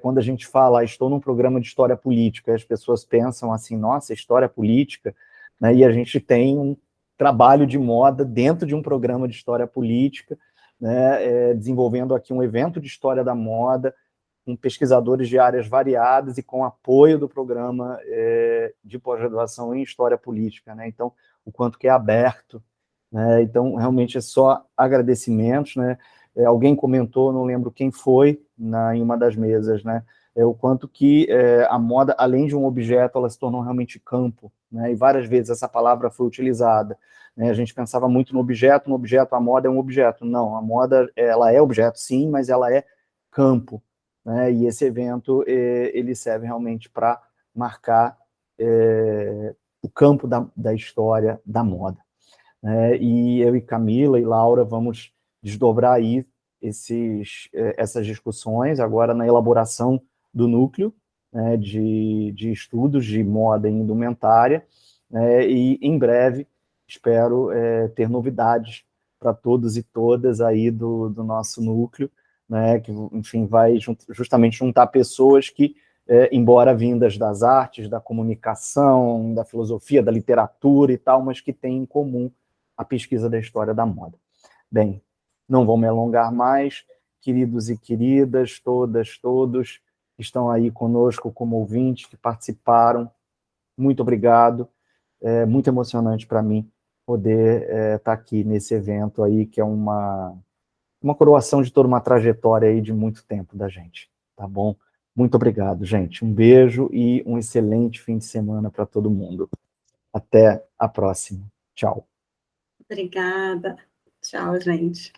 quando a gente fala, estou num programa de história política, as pessoas pensam assim, nossa, história política, né? E a gente tem um trabalho de moda dentro de um programa de história política, né? Desenvolvendo aqui um evento de história da moda, com pesquisadores de áreas variadas e com apoio do programa de pós-graduação em História Política, né? Então, o quanto que é aberto, né? Então, realmente é só agradecimentos, né? Alguém comentou, não lembro quem foi, em uma das mesas, né? O quanto que a moda, além de um objeto, ela se tornou realmente campo, né? E várias vezes essa palavra foi utilizada, né? A gente pensava muito no objeto, a moda é um objeto. Não, a moda, ela é objeto, sim, mas ela é campo, né? E esse evento, ele serve realmente para marcar o campo da história da moda. E eu e Camila e Laura vamos desdobrar aí essas discussões agora na elaboração do núcleo, né, de estudos de moda e indumentária, e em breve espero ter novidades para todos e todas aí do nosso núcleo, né, que, enfim, vai justamente juntar pessoas que, embora vindas das artes, da comunicação, da filosofia, da literatura e tal, mas que têm em comum a pesquisa da história da moda. Bem, não vou me alongar mais, queridos e queridas, todas, todos que estão aí conosco como ouvintes, que participaram, muito obrigado, muito emocionante para mim poder estar aqui nesse evento aí, que é uma coroação de toda uma trajetória aí de muito tempo da gente, tá bom? Muito obrigado, gente. Um beijo e um excelente fim de semana para todo mundo. Até a próxima. Tchau. Obrigada. Tchau, gente.